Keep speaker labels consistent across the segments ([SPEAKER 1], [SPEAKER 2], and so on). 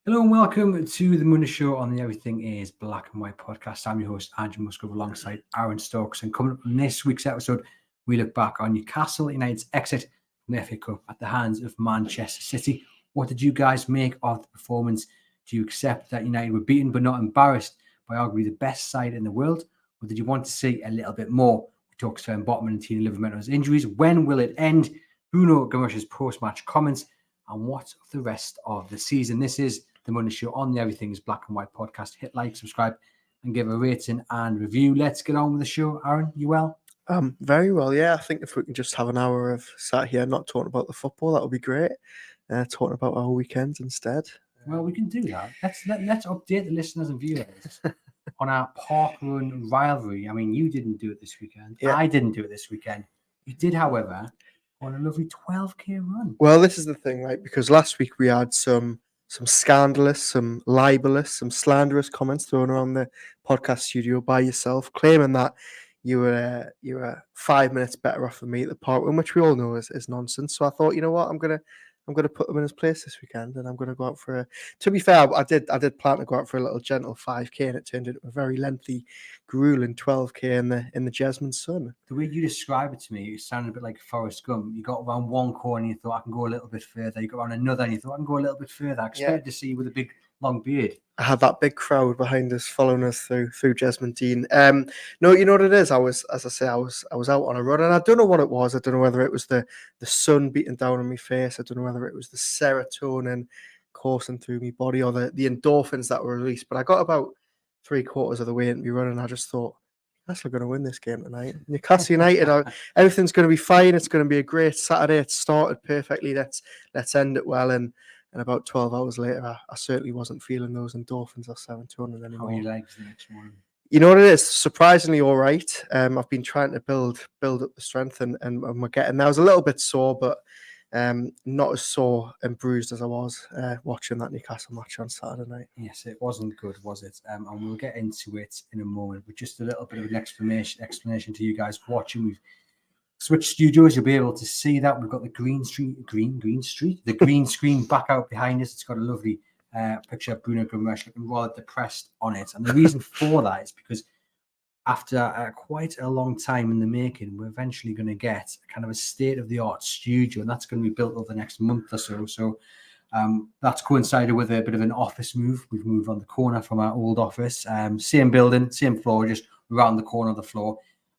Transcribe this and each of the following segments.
[SPEAKER 1] Hello and welcome to the Monday Show on the Everything is Black and White podcast. I'm your host, Andrew Musgrove, alongside Aaron Stokes. And coming up on this week's episode, we look back on Newcastle United's exit from the FA Cup at the hands of Manchester City. What did you guys make of the performance? Do you accept that United were beaten but not embarrassed by arguably the best side in the world? Or did you want to see a little bit more? We talk Sven Botman and Tina Livermeadow's injuries. When will it end? Bruno Guimaraes' post-match comments. And what of the rest of the season? This is the Monday Show on the Everything is Black and White podcast. Hit like, subscribe, and give a rating and review. Let's get on with the show. Aaron, you well?
[SPEAKER 2] Very well, yeah. I think if we can just have an hour of sat here not talking about the football, that would be great. Talking about our weekends instead.
[SPEAKER 1] Well, we can do that. Let's update the listeners and viewers on our park run rivalry. I mean, you didn't do it this weekend. Yeah. I didn't do it this weekend. You did, however, on a lovely 12k run.
[SPEAKER 2] Well, this is the thing, right? Because last week we had some scandalous, some libelous, some slanderous comments thrown around the podcast studio by yourself, claiming that you were 5 minutes better off than me at the park run, which we all know is nonsense. So I thought, you know what, I'm gonna put him in his place this weekend, and I'm gonna go out for a. To be fair, I did plan to go out for a little gentle 5k, and it turned into a very lengthy, grueling 12k in the Jasmine sun.
[SPEAKER 1] The way you describe it to me, it sounded a bit like Forrest Gump. You got around one corner, and you thought I can go a little bit further. You got around another, and you thought I can go a little bit further. I expected to see you with a big long beard.
[SPEAKER 2] I had that big crowd behind us following us through Jasmine Dean. No, you know what it is? I was out on a run, and I don't know what it was. I don't know whether it was the sun beating down on my face. I don't know whether it was the serotonin coursing through my body or the endorphins that were released. But I got about 3/4 of the way into my run, and I just thought, Newcastle are going to win this game tonight. Newcastle United, everything's going to be fine. It's going to be a great Saturday. It started perfectly. Let's end it well. And about 12 hours later, I certainly wasn't feeling those endorphins or serotonin anymore.
[SPEAKER 1] How are your legs the next morning?
[SPEAKER 2] You know what it is? Surprisingly all right. I've been trying to build up the strength, and we're getting there. I was a little bit sore, but not as sore and bruised as I was watching that Newcastle match on Saturday night.
[SPEAKER 1] Yes, it wasn't good, was it? And we'll get into it in a moment. But just a little bit of an explanation to you guys watching. We've switched studios. You'll be able to see that we've got the green screen back out behind us. It's got a lovely picture of Bruno Guimaraes looking rather depressed on it. And the reason for that is because after quite a long time in the making, we're eventually going to get kind of a state-of-the-art studio, and that's going to be built over the next month or so. So that's coincided with a bit of an office move. We've moved on the corner from our old office, same building, same floor, just around the corner of the floor.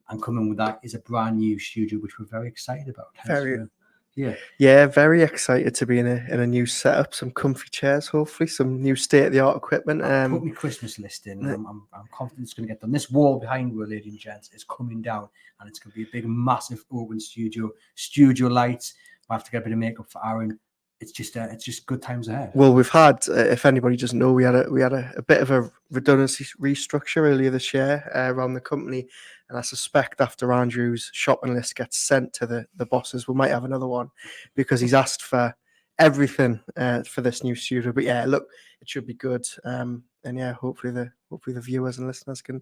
[SPEAKER 1] And coming with that is a brand new studio, which we're very excited about.
[SPEAKER 2] Very excited to be in a new setup. Some comfy chairs, hopefully, some new state-of-the-art equipment.
[SPEAKER 1] Put my Christmas list in. I'm confident it's going to get done. This wall behind you, ladies and gents, is coming down, and it's going to be a big, massive open studio lights. I have to get a bit of makeup for Aaron. It's just good times ahead.
[SPEAKER 2] Well, we've had, if anybody doesn't know, we had a bit of a redundancy restructure earlier this year around the company, and I suspect after Andrew's shopping list gets sent to the bosses, we might have another one because he's asked for everything for this new studio. But yeah, look, it should be good, and yeah, hopefully the viewers and listeners can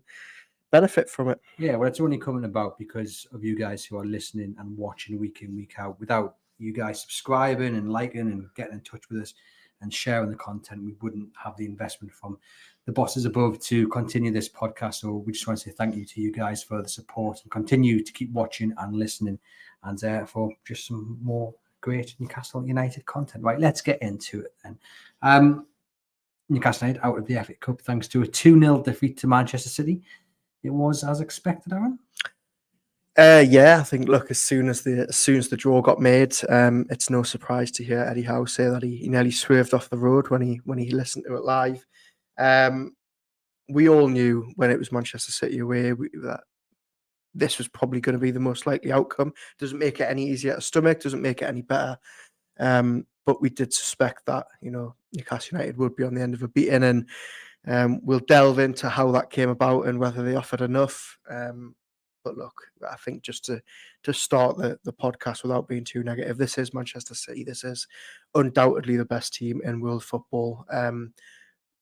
[SPEAKER 2] benefit from it.
[SPEAKER 1] Yeah, well, it's only coming about because of you guys who are listening and watching week in, week out. Without you guys subscribing and liking and getting in touch with us and sharing the content, we wouldn't have the investment from the bosses above to continue this podcast. So we just want to say thank you to you guys for the support and continue to keep watching and listening, and for just some more great Newcastle United content. Right, let's get into it then. Newcastle United out of the FA Cup thanks to a 2-0 defeat to Manchester City. It was as expected, Aaron.
[SPEAKER 2] I think, look, as soon as the draw got made, it's no surprise to hear Eddie Howe say that he nearly swerved off the road when he listened to it live. We all knew when it was Manchester City away that this was probably going to be the most likely outcome. Doesn't make it any easier to stomach, doesn't make it any better. But we did suspect that, Newcastle United would be on the end of a beating, and we'll delve into how that came about and whether they offered enough. But look, I think just to start the podcast without being too negative, this is Manchester City. This is undoubtedly the best team in world football.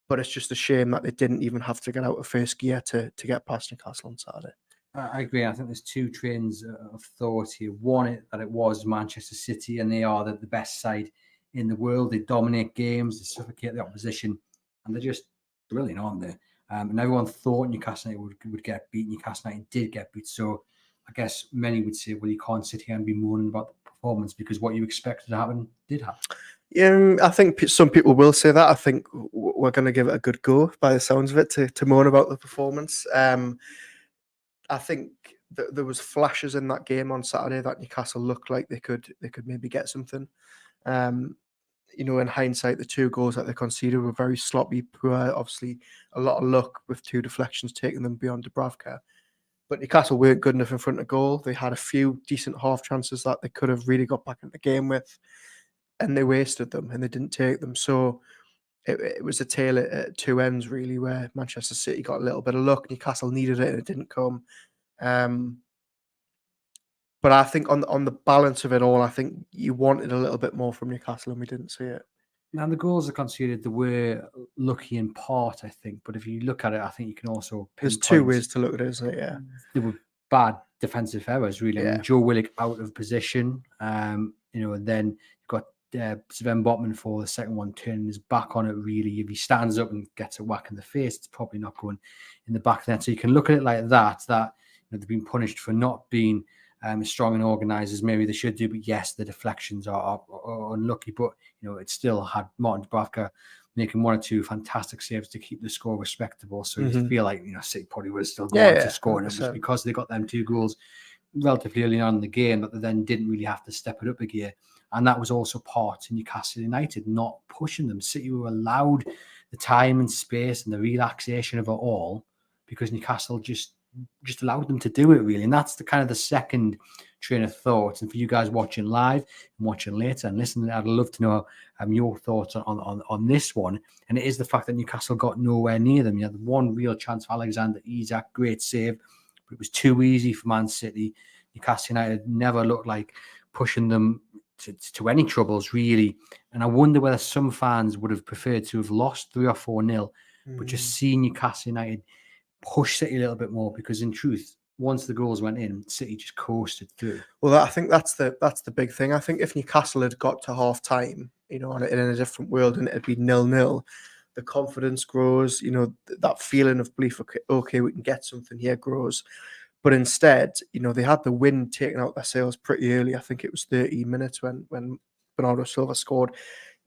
[SPEAKER 2] But it's just a shame that they didn't even have to get out of first gear to get past Newcastle on Saturday.
[SPEAKER 1] I agree. I think there's two trains of thought here. One, that it was Manchester City and they are the best side in the world. They dominate games, they suffocate the opposition, and they're just brilliant, aren't they? And everyone thought Newcastle United would get beat. Newcastle United did get beat. So I guess many would say, well, you can't sit here and be moaning about the performance because what you expected to happen did happen.
[SPEAKER 2] Yeah, I think some people will say that. I think we're going to give it a good go by the sounds of it to moan about the performance. I think there was flashes in that game on Saturday that Newcastle looked like they could maybe get something. In hindsight, the 2 goals that they conceded were very sloppy, poor. Obviously, a lot of luck with 2 deflections taking them beyond Dubravka. But Newcastle weren't good enough in front of goal. They had a few decent half chances that they could have really got back into the game with, and they wasted them and they didn't take them. So it was a tale at 2 ends, really, where Manchester City got a little bit of luck. Newcastle needed it and it didn't come. But I think on the balance of it all, I think you wanted a little bit more from Newcastle and we didn't see it.
[SPEAKER 1] Now, the goals are conceded, they were lucky in part, I think. But if you look at it, I think you can also
[SPEAKER 2] There's 2 ways to look at it, isn't it? Yeah.
[SPEAKER 1] There were bad defensive errors, really.
[SPEAKER 2] Yeah.
[SPEAKER 1] I mean, Joe Willock out of position, and then you've got Sven Botman for the second one, turning his back on it, really. If he stands up and gets a whack in the face, it's probably not going in the back of the net. So you can look at it like that they've been punished for not being as strong and organised as maybe they should do. But yes, the deflections are unlucky, but it still had Martin Dubravka making 1 or 2 fantastic saves to keep the score respectable. So you feel like City probably would have still gone to score, and it was because they got them 2 goals relatively early on in the game that they then didn't really have to step it up a gear. And that was also part of Newcastle United not pushing them. City were allowed the time and space and the relaxation of it all because Newcastle just allowed them to do it, really. And that's the kind of the second train of thought. And for you guys watching live and watching later and listening, I'd love to know your thoughts on this one. And it is the fact that Newcastle got nowhere near them. You had 1 real chance for Alexander Isak, great save, but it was too easy for Man City. Newcastle United never looked like pushing them to any troubles, really. And I wonder whether some fans would have preferred to have lost 3 or 4-0, but just seeing Newcastle United push City a little bit more, because in truth, once the goals went in, City just coasted through.
[SPEAKER 2] Well, I think that's the big thing. I think if Newcastle had got to half time, in a different world, and it'd be 0-0, the confidence grows. That feeling of belief. Okay, we can get something here grows. But instead, they had the wind taken out their sails pretty early. I think it was 30 minutes when Bernardo Silva scored.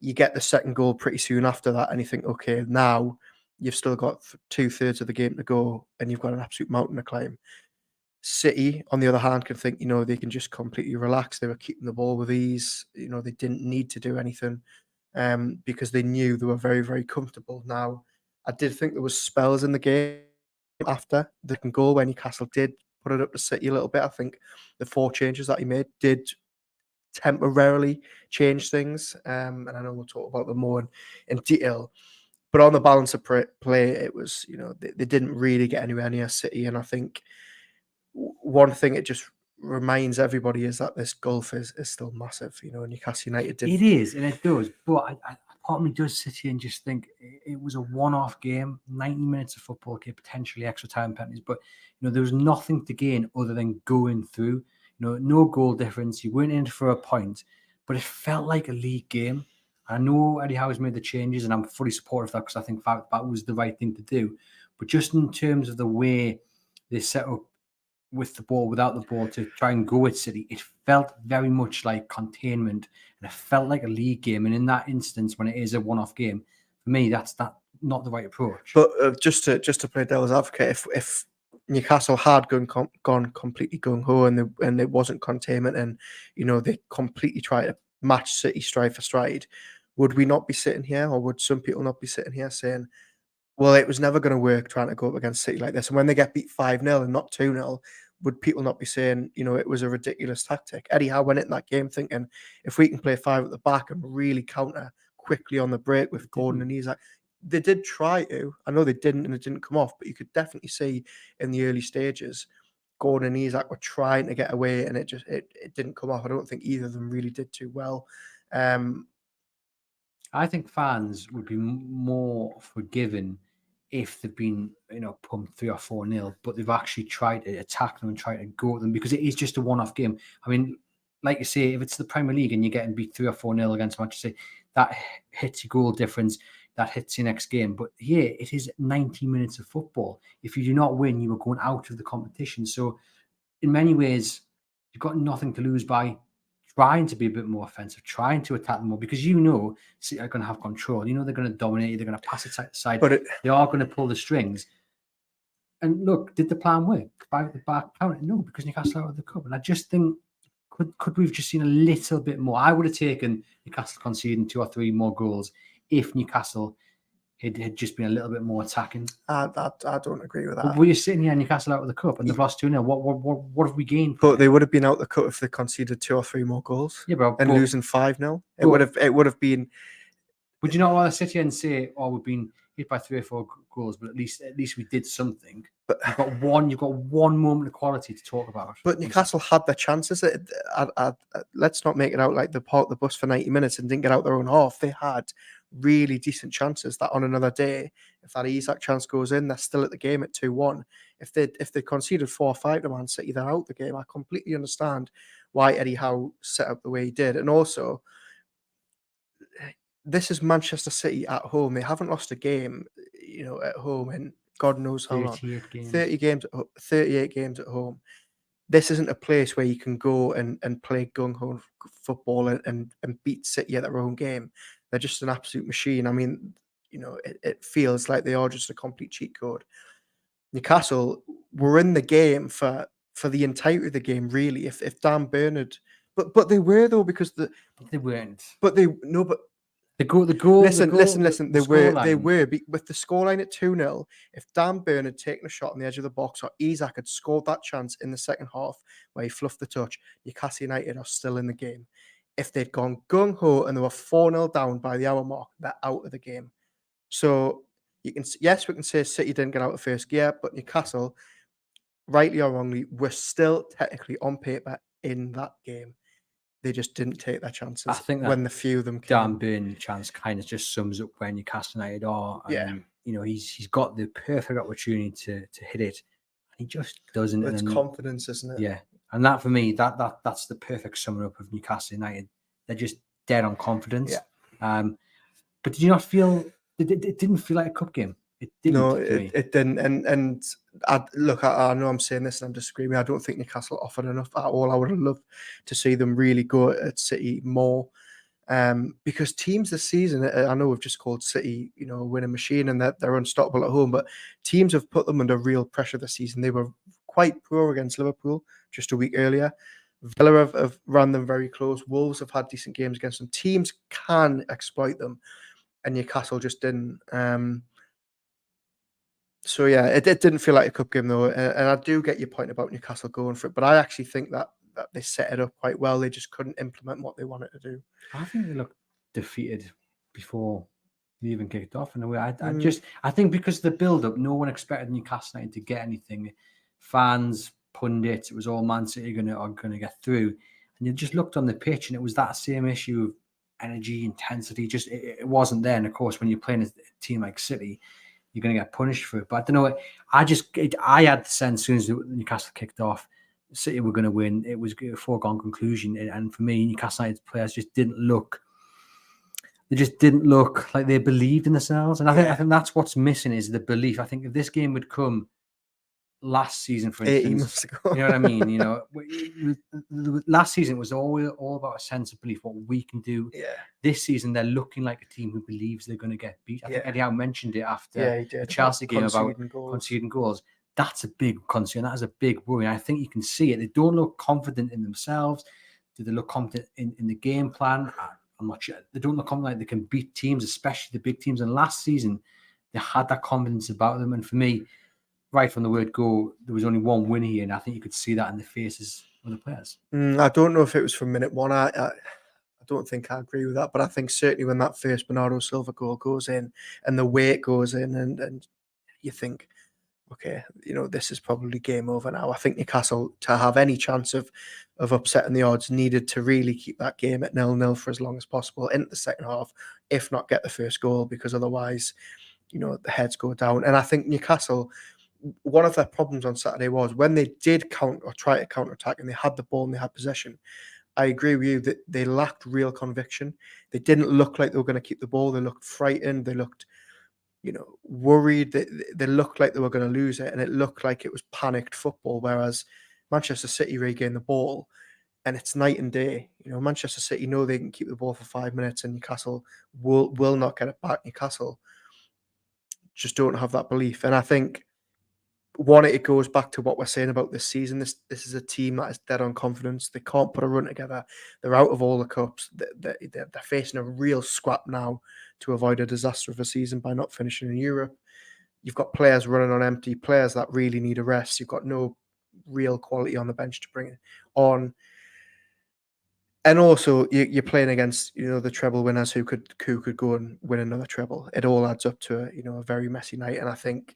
[SPEAKER 2] You get the second goal pretty soon after that, and you think, okay, now you've still got 2/3 of the game to go, and you've got an absolute mountain to climb. City, on the other hand, can think, they can just completely relax. They were keeping the ball with ease. They didn't need to do anything because they knew they were very, very comfortable. Now, I did think there was spells in the game after the goal when Newcastle did put it up to City a little bit. I think the 4 changes that he made did temporarily change things. And I know we'll talk about them more in detail. But on the balance of play, it was, they didn't really get anywhere near City. And I think one thing it just reminds everybody is that this gulf is still massive. Newcastle United did.
[SPEAKER 1] It is, and it does. But part of me does sit here and just think it was a one-off game, 90 minutes of football, okay, potentially extra time penalties. But, there was nothing to gain other than going through. No goal difference. You weren't in for a point, but it felt like a league game. I know Eddie Howe's made the changes, and I'm fully supportive of that because I think that was the right thing to do. But just in terms of the way they set up with the ball, without the ball, to try and go at City, it felt very much like containment, and it felt like a league game. And in that instance, when it is a one-off game, for me, that's not the right approach.
[SPEAKER 2] But just to play devil's advocate, if Newcastle had gone completely gung-ho and it wasn't containment, and they completely try to match City stride for stride, would we not be sitting here, or would some people not be sitting here saying, well, it was never going to work trying to go up against City like this? And when they get beat 5-0 and not 2-0, would people not be saying, it was a ridiculous tactic? Eddie Howe went in that game thinking, if we can play 5 at the back and really counter quickly on the break with Gordon and Isak. They did try to. I know they didn't, and it didn't come off, but you could definitely see in the early stages, Gordon and Isak were trying to get away, and it didn't come off. I don't think either of them really did too well.
[SPEAKER 1] I think fans would be more forgiving if they've been, pumped 3 or 4-0, but they've actually tried to attack them and try to go at them, because it is just a one-off game. I mean, like you say, if it's the Premier League and you're getting beat 3 or 4-0 against Manchester City, that hits your goal difference, that hits your next game. But here, it is 90 minutes of football. If you do not win, you are going out of the competition. So in many ways, you've got nothing to lose by trying to be a bit more offensive, trying to attack them more, because you know City are going to have control. You know they're going to dominate you. They're going to pass it side.
[SPEAKER 2] But
[SPEAKER 1] They are going to pull the strings. And look, did the plan work? By the back counter? No, because Newcastle out of the cup. And I just think, could we've just seen a little bit more? I would have taken Newcastle conceding 2 or 3 more goals if Newcastle had just been a little bit more attacking.
[SPEAKER 2] I don't agree with that.
[SPEAKER 1] But we're sitting here, Newcastle out of the cup, and they've lost 2-0. What have we gained?
[SPEAKER 2] But they would have been out the cup if they conceded 2 or 3 more goals.
[SPEAKER 1] Yeah, bro.
[SPEAKER 2] And losing 5-0. It would have been.
[SPEAKER 1] Would you not want to sit here and say, "Oh, we've been hit by 3 or 4 goals, but at least we did something"? But you've got one moment of quality to talk about.
[SPEAKER 2] But Newcastle had their chances. Let's not make it out like they parked the bus for 90 minutes and didn't get out their own half. They had really decent chances that on another day, if that Isak chance goes in, they're still at the game at 2-1. If they conceded 4 or 5 to Man City, they're out the game. I completely understand why Eddie Howe set up the way he did. And also, this is Manchester City at home. They haven't lost a game, at home in God knows how long. 38 games at home. This isn't a place where you can go and play gung-ho football and beat City at their own game. They're just an absolute machine. I mean, it feels like they are just a complete cheat code. Newcastle were in the game for the entirety of the game, really. If Dan Bernard, but they were though, because
[SPEAKER 1] they weren't.
[SPEAKER 2] But the goal. Listen. They were with the scoreline at 2-0. If Dan Byrne had taken a shot on the edge of the box, or Isak had scored that chance in the second half where he fluffed the touch, Newcastle United are still in the game. If they'd gone gung ho and they were 4-0 down by the hour mark, they're out of the game. So we can say City didn't get out of first gear, but Newcastle, rightly or wrongly, were still technically on paper in that game. They just didn't take their chances. I think when the few of them came.
[SPEAKER 1] Dan Burn chance kind of just sums up where Newcastle United are. And, he's got the perfect opportunity to hit it, and he just doesn't.
[SPEAKER 2] It's confidence, isn't it?
[SPEAKER 1] Yeah, and that for me, that's the perfect summing up of Newcastle United. They're just dead on confidence.
[SPEAKER 2] Yeah.
[SPEAKER 1] But did you not feel it didn't feel like a cup game? It didn't.
[SPEAKER 2] No, it didn't. And I know I'm saying this and I'm disagreeing. I don't think Newcastle offered enough at all. I would have loved to see them really go at City more. Because teams this season, I know we've just called City, a winning machine and they're unstoppable at home, but teams have put them under real pressure this season. They were quite poor against Liverpool just a week earlier. Villa have run them very close. Wolves have had decent games against them. Teams can exploit them, and Newcastle just didn't. So yeah, it didn't feel like a cup game though, and I do get your point about Newcastle going for it, but I actually think that they set it up quite well. They just couldn't implement what they wanted to do.
[SPEAKER 1] I think they looked defeated before they even kicked off. In a way, I think because of the build-up, no one expected Newcastle United to get anything. Fans, pundits, it was all Man City are going to get through, and you just looked on the pitch, and it was that same issue of energy, intensity. Just it wasn't there. And of course, when you're playing a team like City, you're going to get punished for it. But I don't know. I had the sense as soon as Newcastle kicked off, City were going to win. It was a foregone conclusion. And for me, Newcastle United players just didn't look. They just didn't look like they believed in themselves. And I think that's what's missing is the belief. I think if this game would come last season, for instance,
[SPEAKER 2] 18 months ago.
[SPEAKER 1] You know what I mean? Last season was all about a sense of belief, what we can do.
[SPEAKER 2] Yeah.
[SPEAKER 1] This season, they're looking like a team who believes they're going to get beat. I think Eddie Howe mentioned it after the Chelsea game about conceding goals. That's a big concern. That is a big worry. And I think you can see it. They don't look confident in themselves. Do they look confident in the game plan? I'm not sure. They don't look confident like they can beat teams, especially the big teams. And last season, they had that confidence about them. And for me, right from the word go, there was only one win here, and I think you could see that in the faces of the players.
[SPEAKER 2] I don't know if it was from minute one. I don't think I agree with that, but I think certainly when that first Bernardo Silva goal goes in and the way it goes in, and you think, okay, this is probably game over now. I think Newcastle, to have any chance of upsetting the odds, needed to really keep that game at 0-0 for as long as possible into the second half, if not get the first goal, because otherwise, the heads go down. And I think Newcastle, one of their problems on Saturday was when they did try to counter-attack and they had the ball and they had possession, I agree with you that they lacked real conviction. They didn't look like they were going to keep the ball. They looked frightened. They looked, worried. They looked like they were going to lose it, and it looked like it was panicked football. Whereas Manchester City regained the ball, and it's night and day. Manchester City know they can keep the ball for 5 minutes, and Newcastle will not get it back. Newcastle just don't have that belief, and I think it goes back to what we're saying about this season. This is a team that is dead on confidence. They can't put a run together. They're out of all the cups. They're facing a real scrap now to avoid a disaster of a season by not finishing in Europe. You've got players running on empty, players that really need a rest. You've got no real quality on the bench to bring it on. And also, you're playing against the treble winners who could go and win another treble. It all adds up to a very messy night. And I think,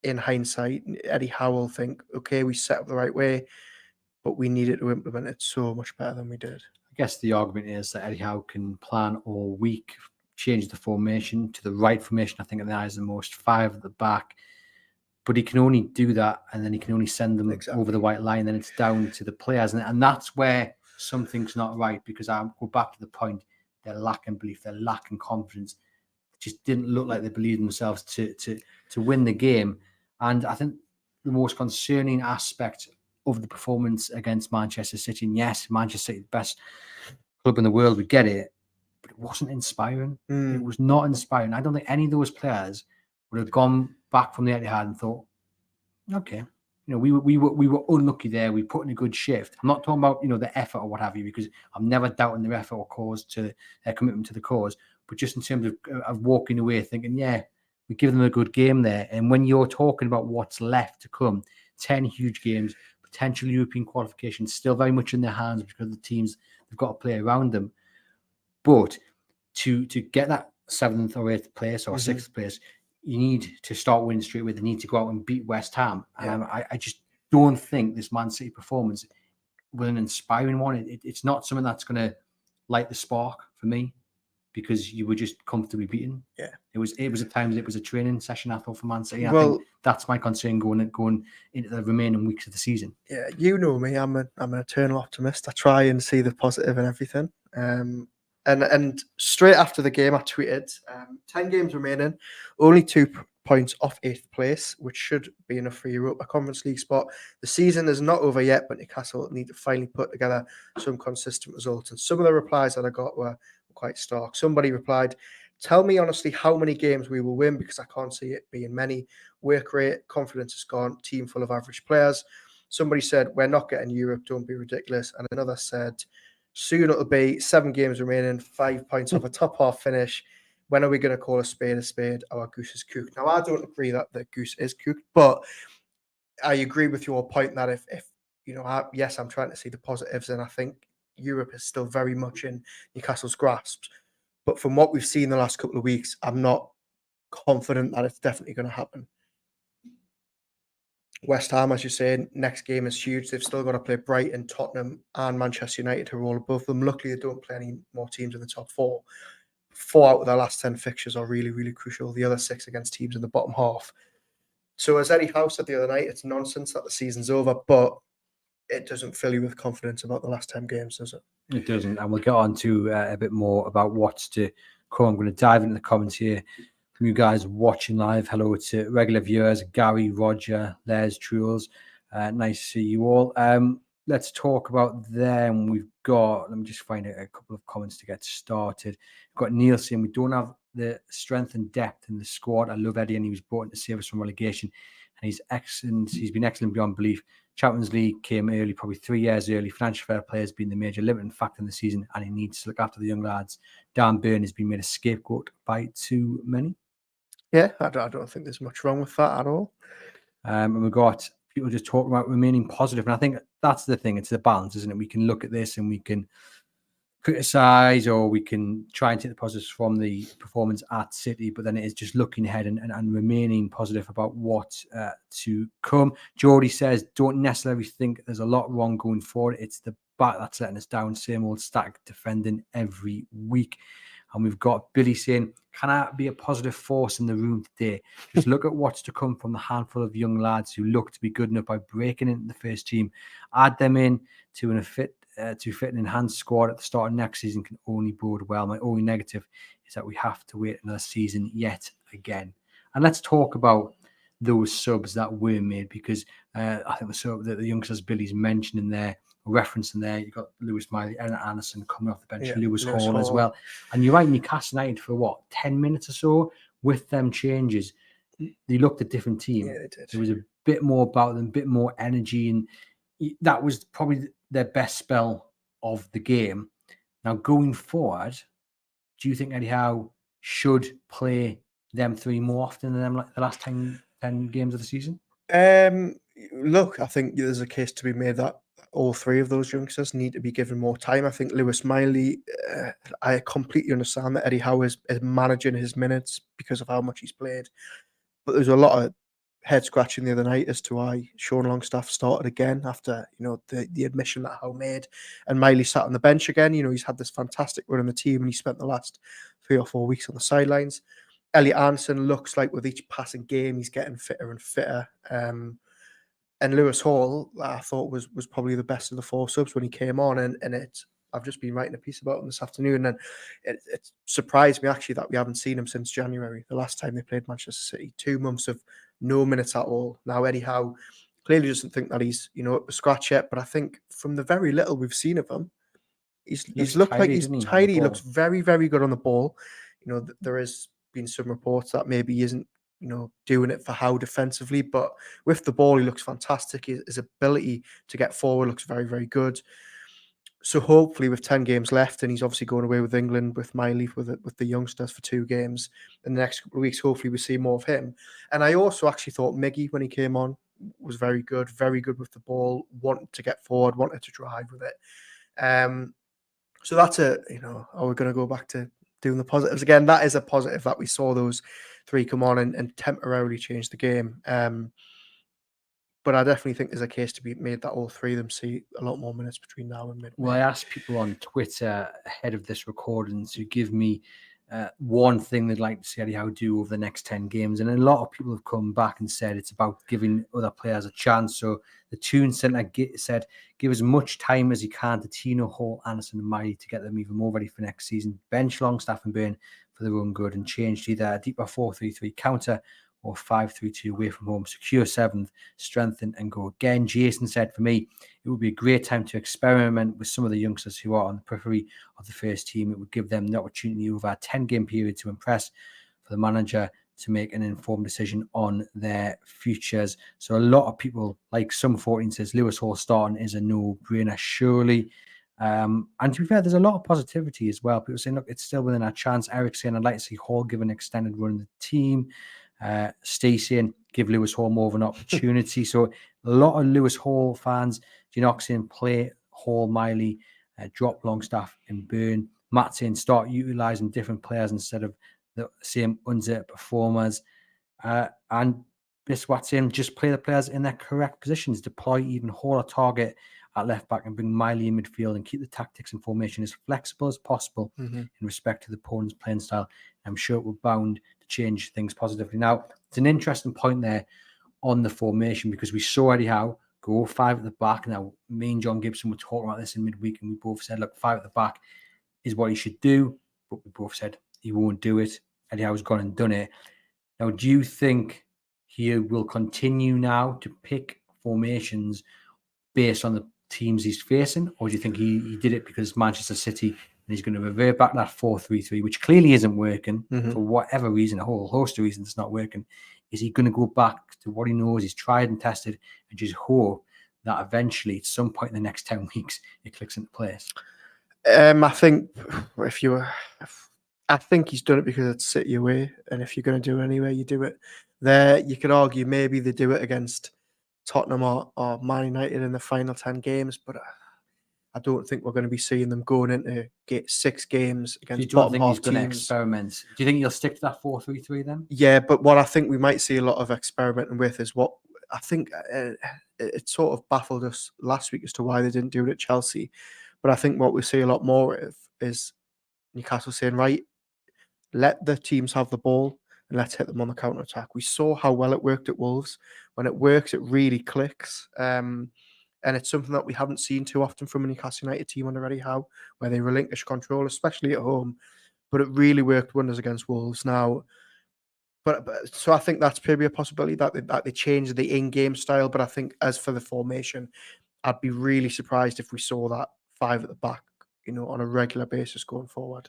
[SPEAKER 2] in hindsight, Eddie Howe will think, okay, we set up the right way, but we needed to implement it so much better than we did.
[SPEAKER 1] I guess the argument is that Eddie Howe can plan all week, change the formation to the right formation. I think in the eyes the most, 5 at the back. But he can only do that, and then he can only send them over the white line. Then it's down to the players. And that's where something's not right, because I go back to the point, they're lacking belief, they're lacking confidence. It just didn't look like they believed in themselves to win the game. And I think the most concerning aspect of the performance against Manchester City, and yes, Manchester City, the best club in the world, we get it, but it wasn't inspiring. It was not inspiring. I don't think any of those players would have gone back from the Etihad and thought, okay, we were unlucky there. We put in a good shift. I'm not talking about the effort or what have you, because I'm never doubting their effort or cause to their commitment to the cause. But just in terms of walking away thinking, yeah, we give them a good game there. And when you're talking about what's left to come, 10 huge games, potential European qualification, still very much in their hands because of the teams they've got to play around them. But to get that 7th or 8th place or 6th place, you need to start winning straight away. They need to go out and beat West Ham. And I just don't think this Man City performance was an inspiring one. It's not something that's going to light the spark for me, because you were just comfortably beaten. Yeah, it was at times it was a training session, I thought, for Man City. I think that's my concern going into the remaining weeks of the season.
[SPEAKER 2] Yeah, me, I'm an eternal optimist. I try and see the positive in everything. And straight after the game, I tweeted, 10 games remaining, only 2 points off 8th place, which should be enough for Europa Conference League spot. The season is not over yet, but Newcastle need to finally put together some consistent results. And some of the replies that I got were quite stark. Somebody replied, tell me honestly how many games we will win, because I can't see it being many. Work rate, confidence is gone, team full of average players. Somebody said, we're not getting Europe, don't be ridiculous. And another said, soon it'll be 7 games remaining, 5 points off a top half finish. When are we going to call a spade a spade? Our goose is cooked. Now, I don't agree that the goose is cooked, but I agree with your point that if yes, I'm trying to see the positives, and I think Europe is still very much in Newcastle's grasp. But from what we've seen the last couple of weeks, I'm not confident that it's definitely going to happen. West Ham, as you say, next game is huge. They've still got to play Brighton, Tottenham, and Manchester United, who are all above them. Luckily, they don't play any more teams in the top 4. 4 out of their last 10 fixtures are really, really crucial. The other 6 against teams in the bottom half. So as Eddie Howe said the other night, it's nonsense that the season's over, but it doesn't fill you with confidence about the last 10 games, does it?
[SPEAKER 1] It doesn't. And we'll get on to a bit more about what's to come. I'm going to dive into the comments here from you guys watching live. Hello to regular viewers, Gary, Roger, Les, Trules. Nice to see you all. Let's talk about them. We've got, let me just find a couple of comments to get started. We've got Neil saying, we don't have the strength and depth in the squad. I love Eddie, and he was brought in to save us from relegation. And he's excellent. He's been excellent beyond belief. Champions League came early, probably 3 years early. Financial fair play has been the major limiting factor in the season, and he needs to look after the young lads. Dan Burn has been made a scapegoat by too many.
[SPEAKER 2] Yeah, I don't think there's much wrong with that at all.
[SPEAKER 1] And we've got people just talking about remaining positive. And I think that's the thing. It's the balance, isn't it? We can look at this and we can criticize, or we can try and take the positives from the performance at City, but then it is just looking ahead and remaining positive about what to come. Geordie says, don't necessarily think there's a lot wrong going forward. It's the back that's letting us down. Same old static defending every week. And we've got Billy saying, can I be a positive force in the room today? Just look at what's to come from the handful of young lads who look to be good enough by breaking into the first team. Add them in to an to fit an enhanced squad at the start of next season can only bode well. My only negative is that we have to wait another season yet again. And let's talk about those subs that were made, because I think the sub that the youngsters Billy's mentioned in there, referencing there, you've got Lewis Miley, Aaron Anderson coming off the bench, Lewis Hall as well. And you're right, Newcastle United for what, 10 minutes or so with them changes, they looked a different team.
[SPEAKER 2] Yeah, they did.
[SPEAKER 1] There was a bit more about them, a bit more energy, and that was probably their best spell of the game. Now, going forward, do you think Eddie Howe should play them three more often than them like the last 10 games of the season?
[SPEAKER 2] Look, I think there's a case to be made that all three of those youngsters need to be given more time. I think Lewis Miley, I completely understand that Eddie Howe is managing his minutes because of how much he's played. But there's a lot of head scratching the other night as to why Sean Longstaff started again after, the admission that Howe made, and Miley sat on the bench again. He's had this fantastic run in the team and he spent the last 3 or 4 weeks on the sidelines. Elliot Anderson looks like with each passing game he's getting fitter and fitter. And Lewis Hall, I thought was probably the best of the 4 subs when he came on, and I've just been writing a piece about him this afternoon, and it surprised me actually that we haven't seen him since January, the last time they played Manchester City. 2 months of no minutes at all. Now Eddie Howe clearly doesn't think that he's up to scratch yet, but I think from the very little we've seen of him, he's looked like he's tidy. He looks very, very good on the ball. There has been some reports that maybe he isn't doing it for Howe defensively, but with the ball he looks fantastic. His ability to get forward looks very, very good. So hopefully with 10 games left, and he's obviously going away with England with Miley with the youngsters for 2 games in the next couple of weeks, hopefully we see more of him. And I also actually thought Miggy, when he came on, was very good with the ball, wanted to get forward, wanted to drive with it. So that's are we going to go back to doing the positives again? That is a positive that we saw those 3 come on and temporarily change the game. But I definitely think there's a case to be made that all 3 of them see a lot more minutes between now and mid.
[SPEAKER 1] Well, I asked people on Twitter ahead of this recording to give me one thing they'd like to see Eddie Howe do over the next 10 games. And a lot of people have come back and said it's about giving other players a chance. So the Toon Centre said, give as much time as you can to Tino, Hall, Anderson and Miley to get them even more ready for next season. Bench Longstaff and Byrne for their own good and change to either a deeper 4-3-3 counter or 5-3-2 away from home. Secure 7th, strengthen and go again. Jason said, for me, it would be a great time to experiment with some of the youngsters who are on the periphery of the first team. It would give them the opportunity over a 10-game period to impress, for the manager to make an informed decision on their futures. So a lot of people, like some 14 says, Lewis Hall starting is a no-brainer, surely. And to be fair, there's a lot of positivity as well. People saying, look, it's still within our chance. Eric saying, I'd like to see Hall give an extended run in the team. Stacey and give Lewis Hall more of an opportunity. So a lot of Lewis Hall fans, Genock saying play Hall, Miley, drop Longstaff and Byrne. Matt saying start utilising different players instead of the same underperformers. And this what's saying just play the players in their correct positions. Deploy even Hall a target at left back and bring Miley in midfield and keep the tactics and formation as flexible as possible in respect to the opponent's playing style. I'm sure it will bound to change things positively. Now, it's an interesting point there on the formation because we saw Eddie Howe go 5 at the back. Now, me and John Gibson were talking about this in midweek and we both said, look, 5 at the back is what he should do, but we both said he won't do it. Eddie Howe's gone and done it. Now, do you think he will continue now to pick formations based on the teams he's facing, or do you think he did it because Manchester City and he's going to revert back to that 4-3-3, which clearly isn't working for whatever reason, a whole host of reasons it's not working? Is he going to go back to what he knows, he's tried and tested, and just hope that eventually at some point in the next 10 weeks it clicks into place?
[SPEAKER 2] I think I think he's done it because it's City away, and if you're going to do it anyway, you do it there. You could argue maybe they do it against Tottenham or Man United in the final 10 games, but I don't think we're going to be seeing them going into 6 games against bottom half teams.
[SPEAKER 1] He's going to experiment? Do you think he'll stick to that 4-3-3 then?
[SPEAKER 2] Yeah, but what I think we might see a lot of experimenting with is what I think it sort of baffled us last week as to why they didn't do it at Chelsea. But I think what we see a lot more of is Newcastle saying, right, let the teams have the ball and let's hit them on the counter-attack. We saw how well it worked at Wolves. When it works, it really clicks. And it's something that we haven't seen too often from a Newcastle United team under Eddie Howe, where they relinquish control, especially at home. But it really worked wonders against Wolves. Now, but so I think that's maybe a possibility that they change the in-game style. But I think as for the formation, I'd be really surprised if we saw that 5 at the back, on a regular basis going forward.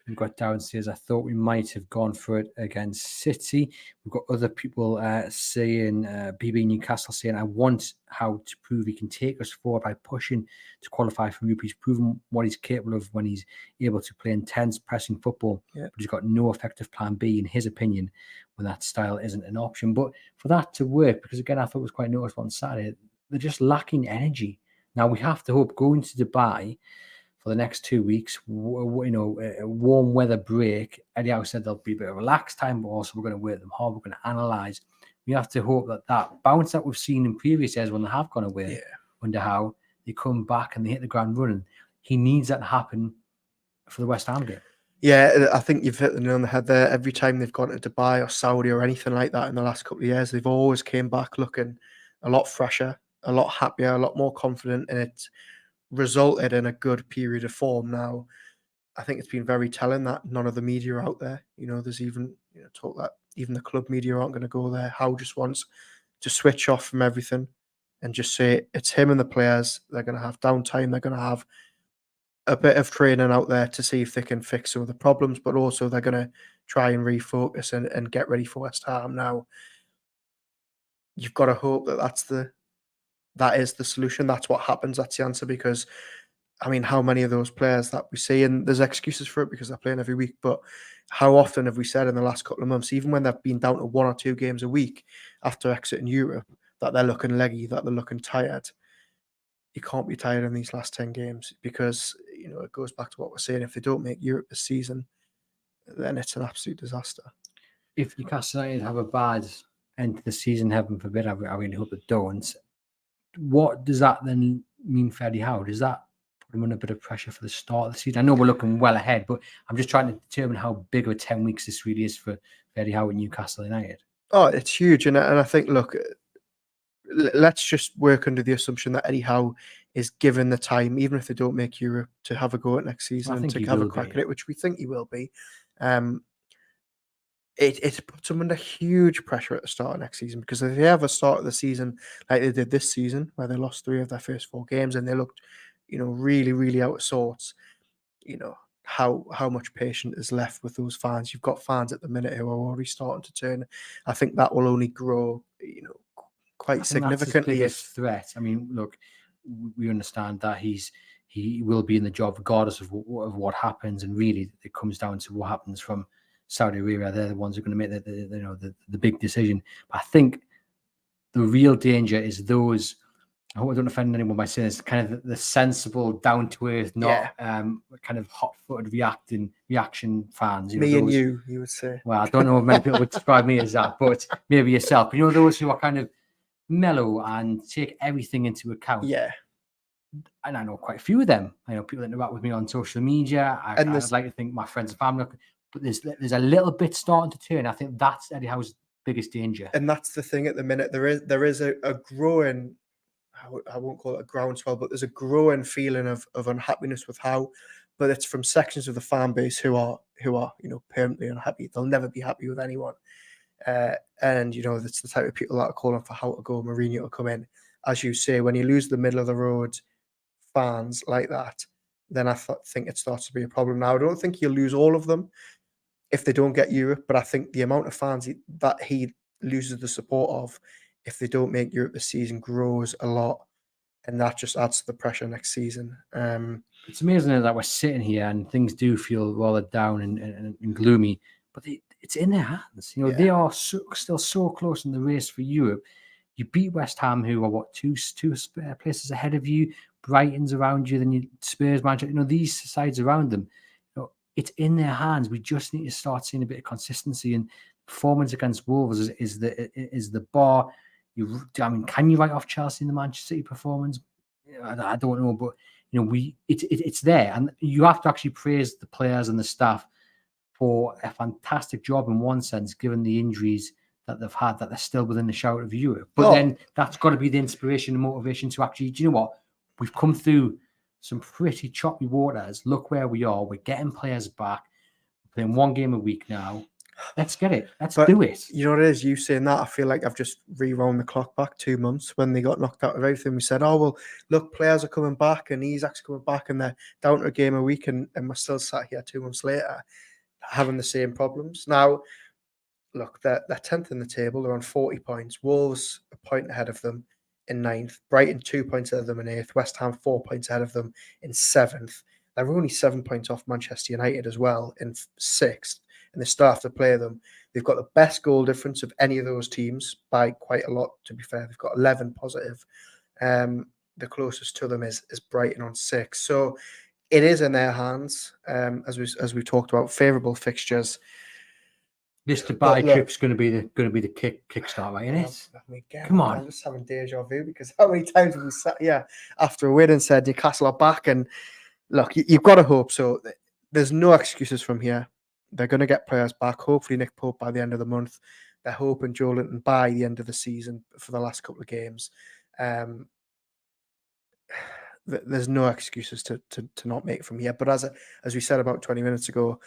[SPEAKER 1] We've got downstairs. I thought we might have gone for it against City. We've got other people saying, BB Newcastle saying, I want Howe to prove he can take us forward by pushing to qualify for Europe. He's proven what he's capable of when he's able to play intense pressing football.
[SPEAKER 2] Yeah.
[SPEAKER 1] But he's got no effective plan B, in his opinion, when that style isn't an option. But for that to work, because again, I thought it was quite noticeable on Saturday, they're just lacking energy. Now, we have to hope going to Dubai for the next 2 weeks, a warm weather break. Eddie Howe said there'll be a bit of relaxed time, but also we're going to work them hard. We're going to analyse. We have to hope that bounce that we've seen in previous years when they have gone away under Howe, they come back and they hit the ground running. He needs that to happen for the West Ham game.
[SPEAKER 2] Yeah, I think you've hit the nail on the head there. Every time they've gone to Dubai or Saudi or anything like that in the last couple of years, they've always came back looking a lot fresher, a lot happier, a lot more confident, and it's resulted in a good period of form. Now, I think it's been very telling that none of the media are out there. There's even talk that even the club media aren't going to go there. Howe just wants to switch off from everything and just say it's him and the players. They're going to have downtime. They're going to have a bit of training out there to see if they can fix some of the problems, but also they're going to try and refocus and get ready for West Ham. Now, you've got to hope that is the solution. That's what happens. That's the answer. Because, I mean, how many of those players that we see, and there's excuses for it because they're playing every week, but how often have we said in the last couple of months, even when they've been down to 1 or 2 games a week after exiting Europe, that they're looking leggy, that they're looking tired? You can't be tired in these last 10 games because, it goes back to what we're saying. If they don't make Europe this season, then it's an absolute disaster.
[SPEAKER 1] If Newcastle United have a bad end to the season, heaven forbid, I really hope they don't. What does that then mean for Eddie Howe? Does that put him under a bit of pressure for the start of the season? I know we're looking well ahead, but I'm just trying to determine how big of a 10 weeks this really is for Eddie Howe at Newcastle United.
[SPEAKER 2] Oh, it's huge. And I think, look, let's just work under the assumption that Eddie Howe is given the time, even if they don't make Europe, to have a go at next season and to have a crack at it, which we think he will be. It puts them under huge pressure at the start of next season, because if they have a start of the season like they did this season, where they lost 3 of their first 4 games and they looked, really, really out of sorts, how much patience is left with those fans. You've got fans at the minute who are already starting to turn. I think that will only grow, quite significantly.
[SPEAKER 1] That's his biggest threat. I mean, look, we understand that he will be in the job regardless of what happens, and really it comes down to what happens from Saudi Arabia. They're the ones who are going to make the big decision. But I think the real danger is those. I hope I don't offend anyone by saying this, kind of the sensible, down to earth, not kind of hot-footed reaction fans.
[SPEAKER 2] Me and you would say.
[SPEAKER 1] Well, I don't know if many people would describe me as that, but maybe yourself. But those who are kind of mellow and take everything into account.
[SPEAKER 2] Yeah.
[SPEAKER 1] And I know quite a few of them. I know people that interact with me on social media. I'd like to think my friends and family. But there's a little bit starting to turn. I think that's Eddie Howe's biggest danger.
[SPEAKER 2] And that's the thing at the minute. There is a growing, I won't call it a groundswell, but there's a growing feeling of unhappiness with Howe. But it's from sections of the fan base who are permanently unhappy. They'll never be happy with anyone. And that's the type of people that are calling for Howe to go, Mourinho to come in. As you say, when you lose the middle of the road fans like that, then I think it starts to be a problem. Now, I don't think he'll lose all of them if they don't get Europe, but I think the amount of fans that he loses the support of if they don't make Europe this season grows a lot, and that just adds to the pressure next season.
[SPEAKER 1] It's amazing that we're sitting here and things do feel rather down and gloomy, but it's in their hands. They are still so close in the race for Europe. You beat West Ham, who are two places ahead of you. Brighton's around you, then you Spurs, Manchester. These sides around them. It's in their hands. We just need to start seeing a bit of consistency. And performance against Wolves is the bar. Can you write off Chelsea in the Manchester City performance? I don't know, but it's there, and you have to actually praise the players and the staff for a fantastic job in one sense, given the injuries that they've had, that they're still within the shout of Europe. But
[SPEAKER 2] Oh.
[SPEAKER 1] then that's got to be the inspiration and motivation to actually, do you know what? We've come through some pretty choppy waters. Look where we are. We're getting players back. We're playing 1 game a week now. Let's get it. Let's do it.
[SPEAKER 2] You know what it is? You saying that, I feel like I've just rewound the clock back 2 months when they got knocked out of everything. We said, oh, well, look, players are coming back and Isaac's coming back and they're down to a game a week, and we're still sat here 2 months later having the same problems. Now, look, they're 10th in the table. They're on 40 points. Wolves a point ahead of them in 9th. Brighton 2 points ahead of them in 8th. West Ham 4 points ahead of them in 7th. They're only 7 points off Manchester United as well in 6th. And they still have to play them. They've got the best goal difference of any of those teams by quite a lot, to be fair. They've got 11 positive. The closest to them is Brighton on 6. So it is in their hands, as we talked about, favourable fixtures.
[SPEAKER 1] This Dubai trip's going to be the kickstart, right? Isn't it?
[SPEAKER 2] Again,
[SPEAKER 1] Come on.
[SPEAKER 2] I'm just having deja vu, because how many times have we sat here after a win and said Newcastle are back? And look, you've got to hope so. There's no excuses from here. They're going to get players back. Hopefully Nick Pope by the end of the month. They're hoping Joe Linton by the end of the season for the last couple of games. There's no excuses to not make it from here. But as we said about 20 minutes ago,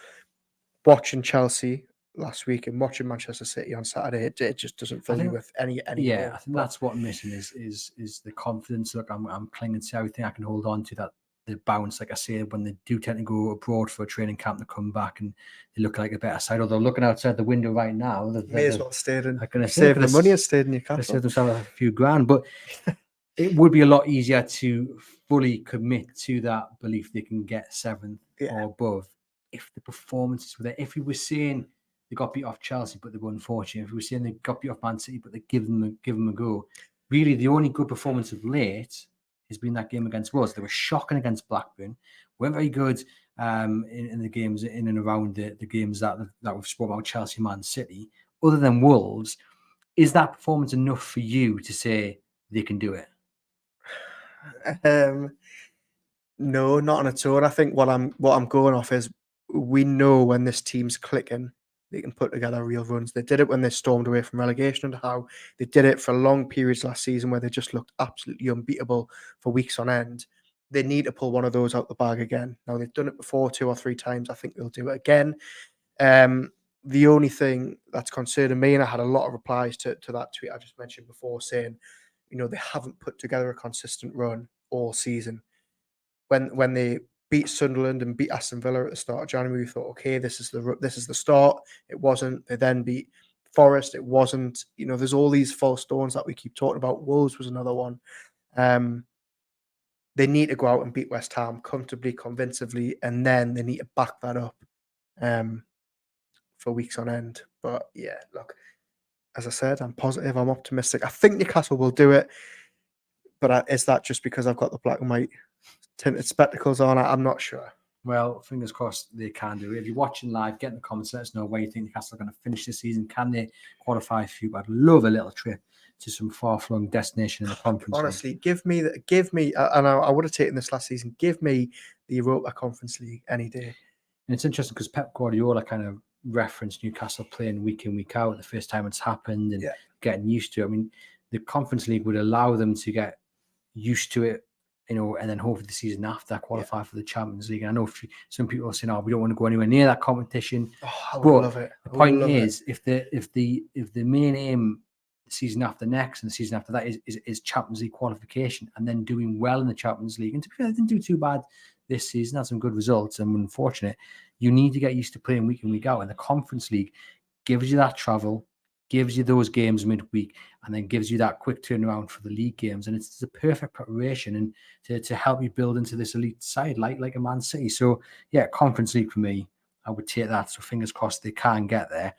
[SPEAKER 2] watching Chelsea last week and watching Manchester City on Saturday, it just doesn't fill you with any
[SPEAKER 1] yeah,
[SPEAKER 2] hope.
[SPEAKER 1] I think that's what I'm missing is the confidence. Look, I'm clinging to everything I can hold on to, that the bounce, like I say, when they do tend to go abroad for a training camp, to come back and they look like a better side. Although looking outside the window right now,
[SPEAKER 2] may as well stayed in.
[SPEAKER 1] Like
[SPEAKER 2] Save the money and stayed in Newcastle.
[SPEAKER 1] Save themselves a few grand, but it would be a lot easier to fully commit to that belief they can get 7th or above if the performances were there. If we were saying they got beat off Chelsea, but they were unfortunate. If we were saying they got beat off Man City, but they give them a go. Really, the only good performance of late has been that game against Wolves. They were shocking against Blackburn. Weren't very good in the games in and around the games that we've spoken about, Chelsea, Man City. Other than Wolves, is that performance enough for you to say they can do it?
[SPEAKER 2] No, not on its own. I think what I'm going off is, we know when this team's clicking, they can put together real runs. They did it when they stormed away from relegation under Howe. They did it for long periods last season where they just looked absolutely unbeatable for weeks on end. They need to pull one of those out the bag again. Now, they've done it before 2 or 3 times. I think they'll do it again. The only thing that's concerning me, and I had a lot of replies to that tweet I just mentioned before, saying, they haven't put together a consistent run all season. When they beat Sunderland and beat Aston Villa at the start of January, we thought, okay, this is the start. It wasn't. They then beat Forest. It wasn't. There's all these false dawns that we keep talking about. Wolves was another one. They need to go out and beat West Ham comfortably, convincingly, and then they need to back that up for weeks on end. But yeah, look, as I said, I'm positive. I'm optimistic. I think Newcastle will do it. But is that just because I've got the black and white tinted spectacles on? I'm not sure.
[SPEAKER 1] Well, fingers crossed they can do it. If you're watching live, get in the comments. Let us know where you think Newcastle are going to finish this season. Can they qualify for you? I'd love a little trip to some far-flung destination in the conference.
[SPEAKER 2] Honestly, league. give me, and I would have taken this last season. Give me the Europa Conference League any day.
[SPEAKER 1] And it's interesting because Pep Guardiola kind of referenced Newcastle playing week in, week out the first time it's happened and getting used to it. I mean, the Conference League would allow them to get used to it, and then hopefully the season after qualify for the Champions League. And I know some people are saying, "Oh, we don't want to go anywhere near that competition."
[SPEAKER 2] I would love it.
[SPEAKER 1] The point is, if the main aim the season after next and the season after that is Champions League qualification and then doing well in the Champions League, and to be fair, they didn't do too bad this season, had some good results, and unfortunate, you need to get used to playing week in, week out. And the Conference League gives you that travel, gives you those games midweek, and then gives you that quick turnaround for the league games. And it's a perfect preparation and to help you build into this elite side like a Man City. So yeah, Conference League for me, I would take that. So fingers crossed they can get there.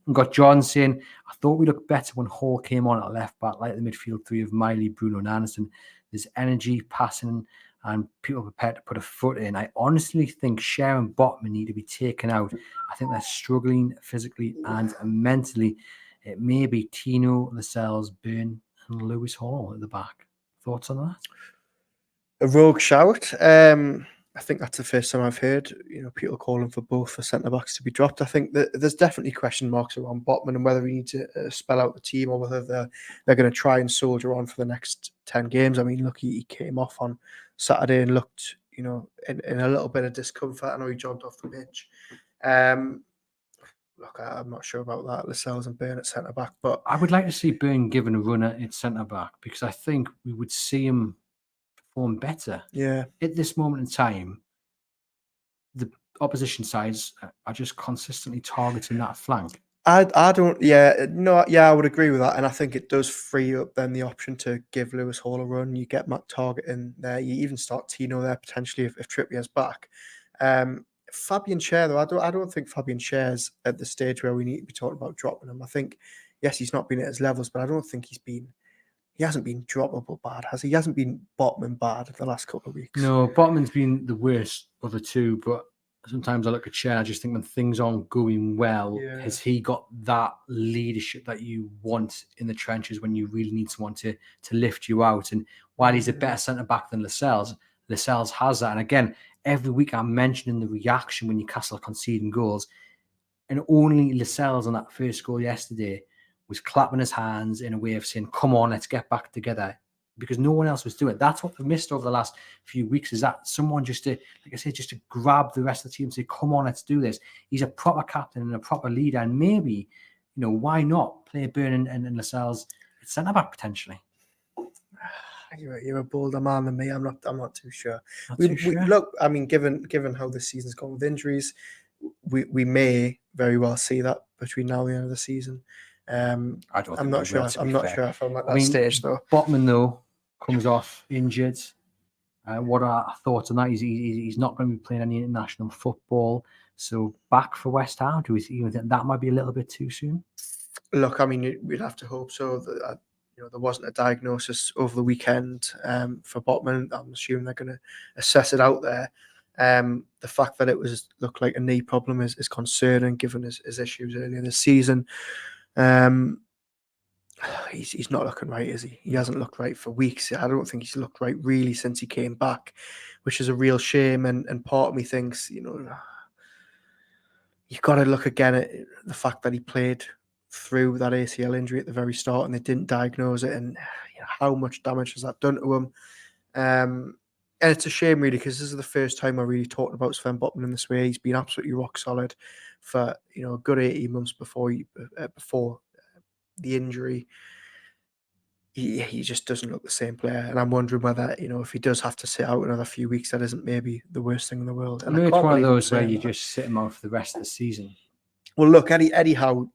[SPEAKER 1] We've got John saying, I thought we looked better when Howe came on at left back, like the midfield three of Miley, Bruno and Anderson. There's energy, passing, and people prepared to put a foot in. I honestly think Cher and Botman need to be taken out. I think they're struggling physically and mentally. It may be Tino, Lascelles, Byrne, and Lewis Hall at the back. Thoughts on that?
[SPEAKER 2] A rogue shout. I think that's the first time I've heard, people calling for both for centre backs to be dropped. I think that there's definitely question marks around Botman and whether he needs to spell out the team or whether they're going to try and soldier on for the next 10 games. I mean, look, he came off on Saturday and looked, in a little bit of discomfort. I know he jogged off the pitch. Look, I'm not sure about that. Lascelles and Byrne at centre back, but
[SPEAKER 1] I would like to see Byrne given a run at centre back because I think we would see him perform better.
[SPEAKER 2] yeah,
[SPEAKER 1] At this moment in time, the opposition sides are just consistently targeting that flank.
[SPEAKER 2] I don't. Yeah, no, yeah, I would agree with that, and I think it does free up then the option to give Lewis Hall a run. You get Matt Target in there. You even start Tino there potentially if Trippier's back. Fabian Schär though, I don't think Fabian Schär's at the stage where we need to be talking about dropping him. I think yes, he's not been at his levels, but I don't think he hasn't been droppable bad, has he? He hasn't been Botman bad the last couple of weeks.
[SPEAKER 1] No, Botman's been the worst of the two, but sometimes I look at Schär, I just think when things aren't going well, has he got that leadership that you want in the trenches when you really need someone to lift you out? And while he's a better centre back than Lascelles has that. And again, every week I'm mentioning the reaction when Newcastle are conceding goals, and only Lascelles on that first goal yesterday was clapping his hands in a way of saying, "Come on, let's get back together." Because no one else was doing it. That's what we've missed over the last few weeks, is that someone just to, like I said, just to grab the rest of the team and say, "Come on, let's do this." He's a proper captain and a proper leader. And maybe, why not play Byrne and Lascelles at centre-back potentially?
[SPEAKER 2] You're a bolder man than me. I'm not too sure.
[SPEAKER 1] Not too sure.
[SPEAKER 2] Look, I mean, given how this season's gone with injuries, we may very well see that between now and the end of the season. I'm not sure. I'm not sure if I'm at that stage though.
[SPEAKER 1] Botman though comes off injured. What are our thoughts on that? He's not going to be playing any international football. So back for West Ham. Do we even think that might be a little bit too soon?
[SPEAKER 2] Look, I mean, we'd have to hope so. There wasn't a diagnosis over the weekend for Botman. I'm assuming they're going to assess it out there. The fact that it looked like a knee problem is concerning given his issues earlier this season. He's not looking right, is he? He hasn't looked right for weeks. I don't think he's looked right really since he came back, which is a real shame. And part of me thinks, you've got to look again at the fact that he played through that ACL injury at the very start and they didn't diagnose it, and how much damage has that done to him. And it's a shame really, because this is the first time I really talked about Sven Botman in this way. He's been absolutely rock solid for a good 18 months before the injury. He just doesn't look the same player, and I'm wondering whether if he does have to sit out another few weeks, that isn't maybe the worst thing in the world. And
[SPEAKER 1] maybe it's one of those where you just sit him out for the rest of the season.
[SPEAKER 2] Well, look, Eddie Howe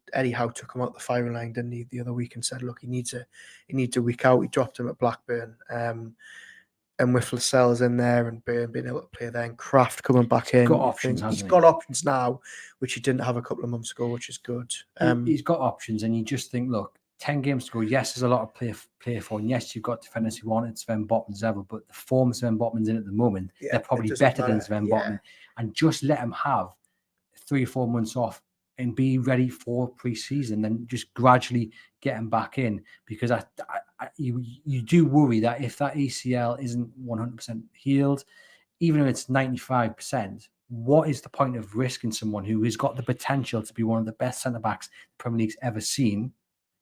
[SPEAKER 2] took him out the firing line, didn't he, the other week, and said, look, he needs a week out. He dropped him at Blackburn, and with Lascelles in there and Byrne being able to play there, and Kraft coming back in, he's got options now, which he didn't have a couple of months ago, which is good.
[SPEAKER 1] He's got options, and you just think, look, 10 games to go. Yes, there's a lot of play for, and yes, you've got defenders who wanted Sven Botman's level, but the form Sven Botman's in at the moment, they're probably better than Sven Botman, and just let him have 3 or 4 months off and be ready for pre-season, then just gradually get him back in, because you do worry that if that ACL isn't 100% healed, even if it's 95%, what is the point of risking someone who has got the potential to be one of the best centre-backs the Premier League's ever seen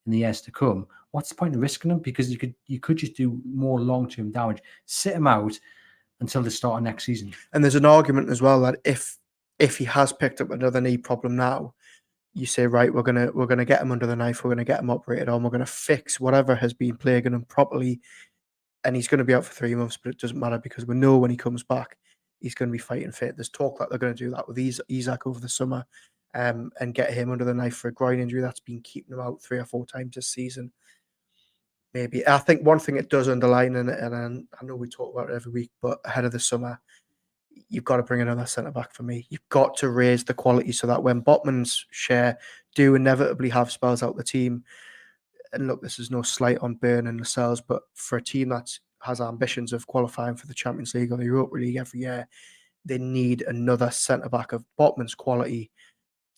[SPEAKER 1] in the years to come? What's the point of risking him? Because you could just do more long-term damage. Sit him out until the start of next season.
[SPEAKER 2] And there's an argument as well that if he has picked up another knee problem now, you say, right, we're gonna get him under the knife, we're gonna get him operated on, we're gonna fix whatever has been plaguing him properly, and he's going to be out for 3 months, but it doesn't matter because we know when he comes back, he's going to be fighting fit. There's talk that they're going to do that with Isak over the summer, and get him under the knife for a groin injury that's been keeping him out 3 or 4 times this season. Maybe. I think one thing it does underline, and I know we talk about it every week, but ahead of the summer, you've got to bring another centre-back for me. You've got to raise the quality so that when Botman's Schär do inevitably have spells out the team, and look, this is no slight on Byrne and Lascelles, but for a team that has ambitions of qualifying for the Champions League or the Europa League every year, they need another centre-back of Botman's quality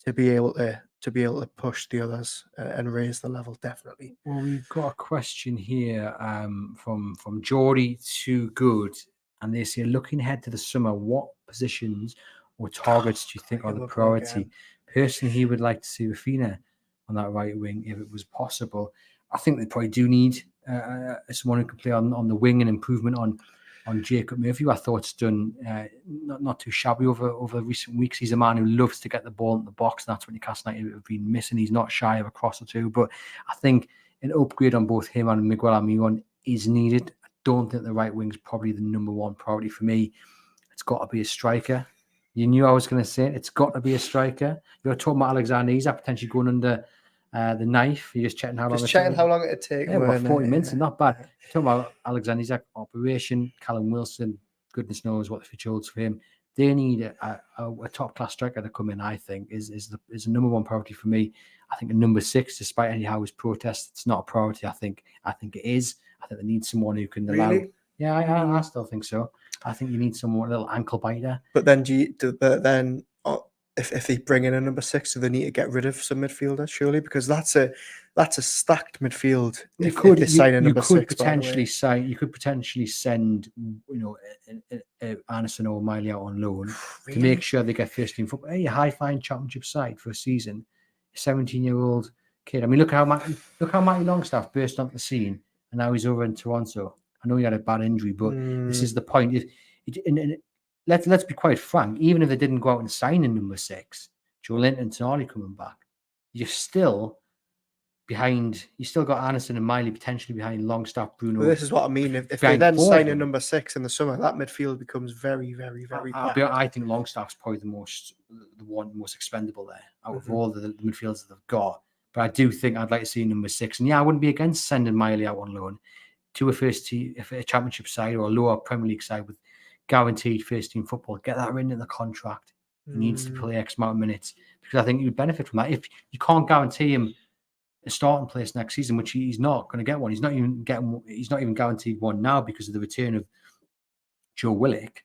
[SPEAKER 2] to be able to push the others and raise the level, definitely.
[SPEAKER 1] Well, we've got a question here from Geordie Too Good. and they say, looking ahead to the summer, what positions or targets do you think are the priority? Personally, he would like to see Rafinha on that right wing if it was possible. I think they probably do need someone who can play on the wing and improvement on Jacob Murphy. I thought it's done not too shabby over recent weeks. He's a man who loves to get the ball in the box, and that's what Newcastle United have been missing. He's not shy of a cross or two, but I think an upgrade on both him and Miguel Almiron is needed. I don't think the right wing is probably the number one priority for me. It's got to be a striker. You knew I was going to say it. It's got to be a striker. You're talking about Alexander Isak potentially going under the knife. You're just checking how long.
[SPEAKER 2] Just checking how long it'd take.
[SPEAKER 1] Yeah, about 40 minutes, and not bad. You're talking about Alexander Isak operation. Callum Wilson, goodness knows what the future holds for him. They need a top class striker to come in. I think is the number one priority for me. I think a number 6, despite Eddie Howe's protests, it's not a priority. I think it is. I think they need someone who can allow.
[SPEAKER 2] Really?
[SPEAKER 1] Yeah, I still think so. I think you need someone, a little ankle biter.
[SPEAKER 2] But then, if they bring in a number 6, do they need to get rid of some midfielders? Surely, because that's a stacked midfield.
[SPEAKER 1] You
[SPEAKER 2] If
[SPEAKER 1] could
[SPEAKER 2] they sign a number 6,
[SPEAKER 1] potentially sign. You could potentially send, Anderson or Miley out on loan to make sure they get first team football. Hey, a high-flying championship side for a season. A 17-year-old kid. I mean, look how Matty Longstaff burst onto the scene, and now he's over in Toronto. I know he had a bad injury, but this is the point. Let's be quite frank. Even if they didn't go out and sign a number 6, Joe Linton and Tonali coming back, you're still behind. You still got Anderson and Miley potentially behind Longstaff, Bruno.
[SPEAKER 2] Well, this is what I mean. If they then sign a number 6 in the summer, that midfield becomes very, very, very bad.
[SPEAKER 1] I think Longstaff's probably the one most expendable there out of all the midfielders that they've got. But I do think I'd like to see number 6. And yeah, I wouldn't be against sending Miley out on loan to a championship side or a lower Premier League side with guaranteed first team football. Get that written in the contract. He needs to play X amount of minutes, because I think you'd benefit from that. If you can't guarantee him a starting place next season, which he's not going to get one. He's not even guaranteed one now because of the return of Joe Willock.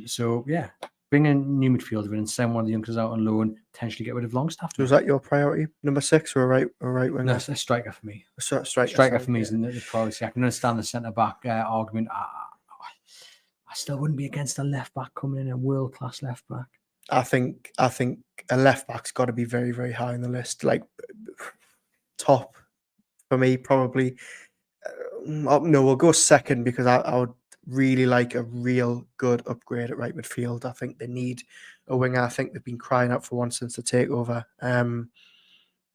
[SPEAKER 1] So yeah, bring in a new midfielder in and send one of the youngsters out on loan. Potentially get rid of Longstaff.
[SPEAKER 2] So is that your priority? Number 6 or a right winger?
[SPEAKER 1] No, it's a striker for me.
[SPEAKER 2] Striker
[SPEAKER 1] for me is the priority. I can understand the centre back argument. I still wouldn't be against a left back coming in, a world class left back.
[SPEAKER 2] I think a left back's got to be very, very high on the list. Like top for me, probably. No, we'll go second, because I would really like a real good upgrade at right midfield. I think they need a winger. I think they've been crying out for one since the takeover.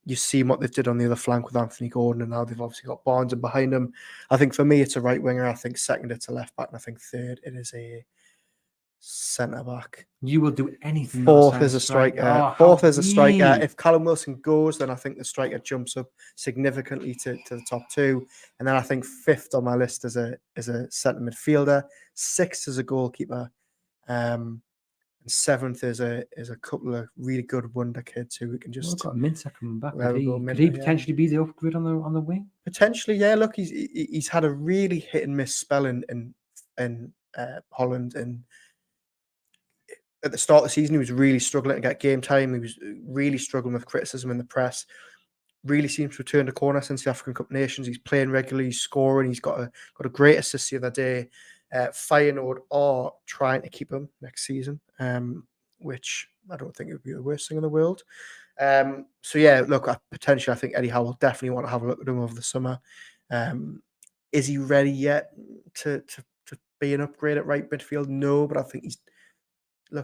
[SPEAKER 2] You've seen what they've did on the other flank with Anthony Gordon, and now they've obviously got Barnes in behind him. I think for me, it's a right winger. I think second, it's a left back. And I think third, it is a centre back.
[SPEAKER 1] You will do anything.
[SPEAKER 2] Fourth is a striker. Fourth is a striker. If Callum Wilson goes, then I think the striker jumps up significantly to the top 2. And then I think fifth on my list is a centre midfielder. Sixth is a goalkeeper. And seventh is a couple of really good wonder kids who we can just.
[SPEAKER 1] We've got Minter coming back. Could he potentially be the upgrade on the wing?
[SPEAKER 2] Potentially, yeah. Look, he's had a really hit and miss spell in Holland, and at the start of the season, he was really struggling to get game time. He was really struggling with criticism in the press. Really seems to have turned a corner since the African Cup of Nations. He's playing regularly, he's scoring. He's got a great assist the other day. Feyenoord are trying to keep him next season, which I don't think it would be the worst thing in the world. So yeah, look, I think Eddie Howe will definitely want to have a look at him over the summer. Is he ready yet to be an upgrade at right midfield? No, but I think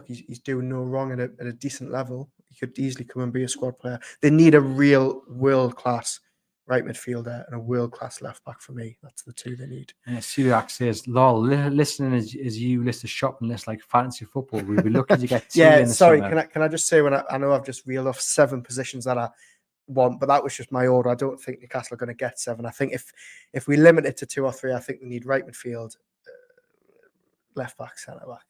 [SPEAKER 2] he's doing no wrong at a decent level. He could easily come and be a squad player. They need a real world-class right midfielder and a world-class left back for me. That's the two they need.
[SPEAKER 1] Syriac says, lol, listening as you list a shopping list like fantasy football, we'd be lucky to get 2 in the
[SPEAKER 2] sorry,
[SPEAKER 1] summer.
[SPEAKER 2] Can I just say, when I know I've just reeled off 7 positions that I want, but that was just my order. I don't think Newcastle are going to get 7. I think if we limit it to 2 or 3, I think we need right midfield, left back, centre back.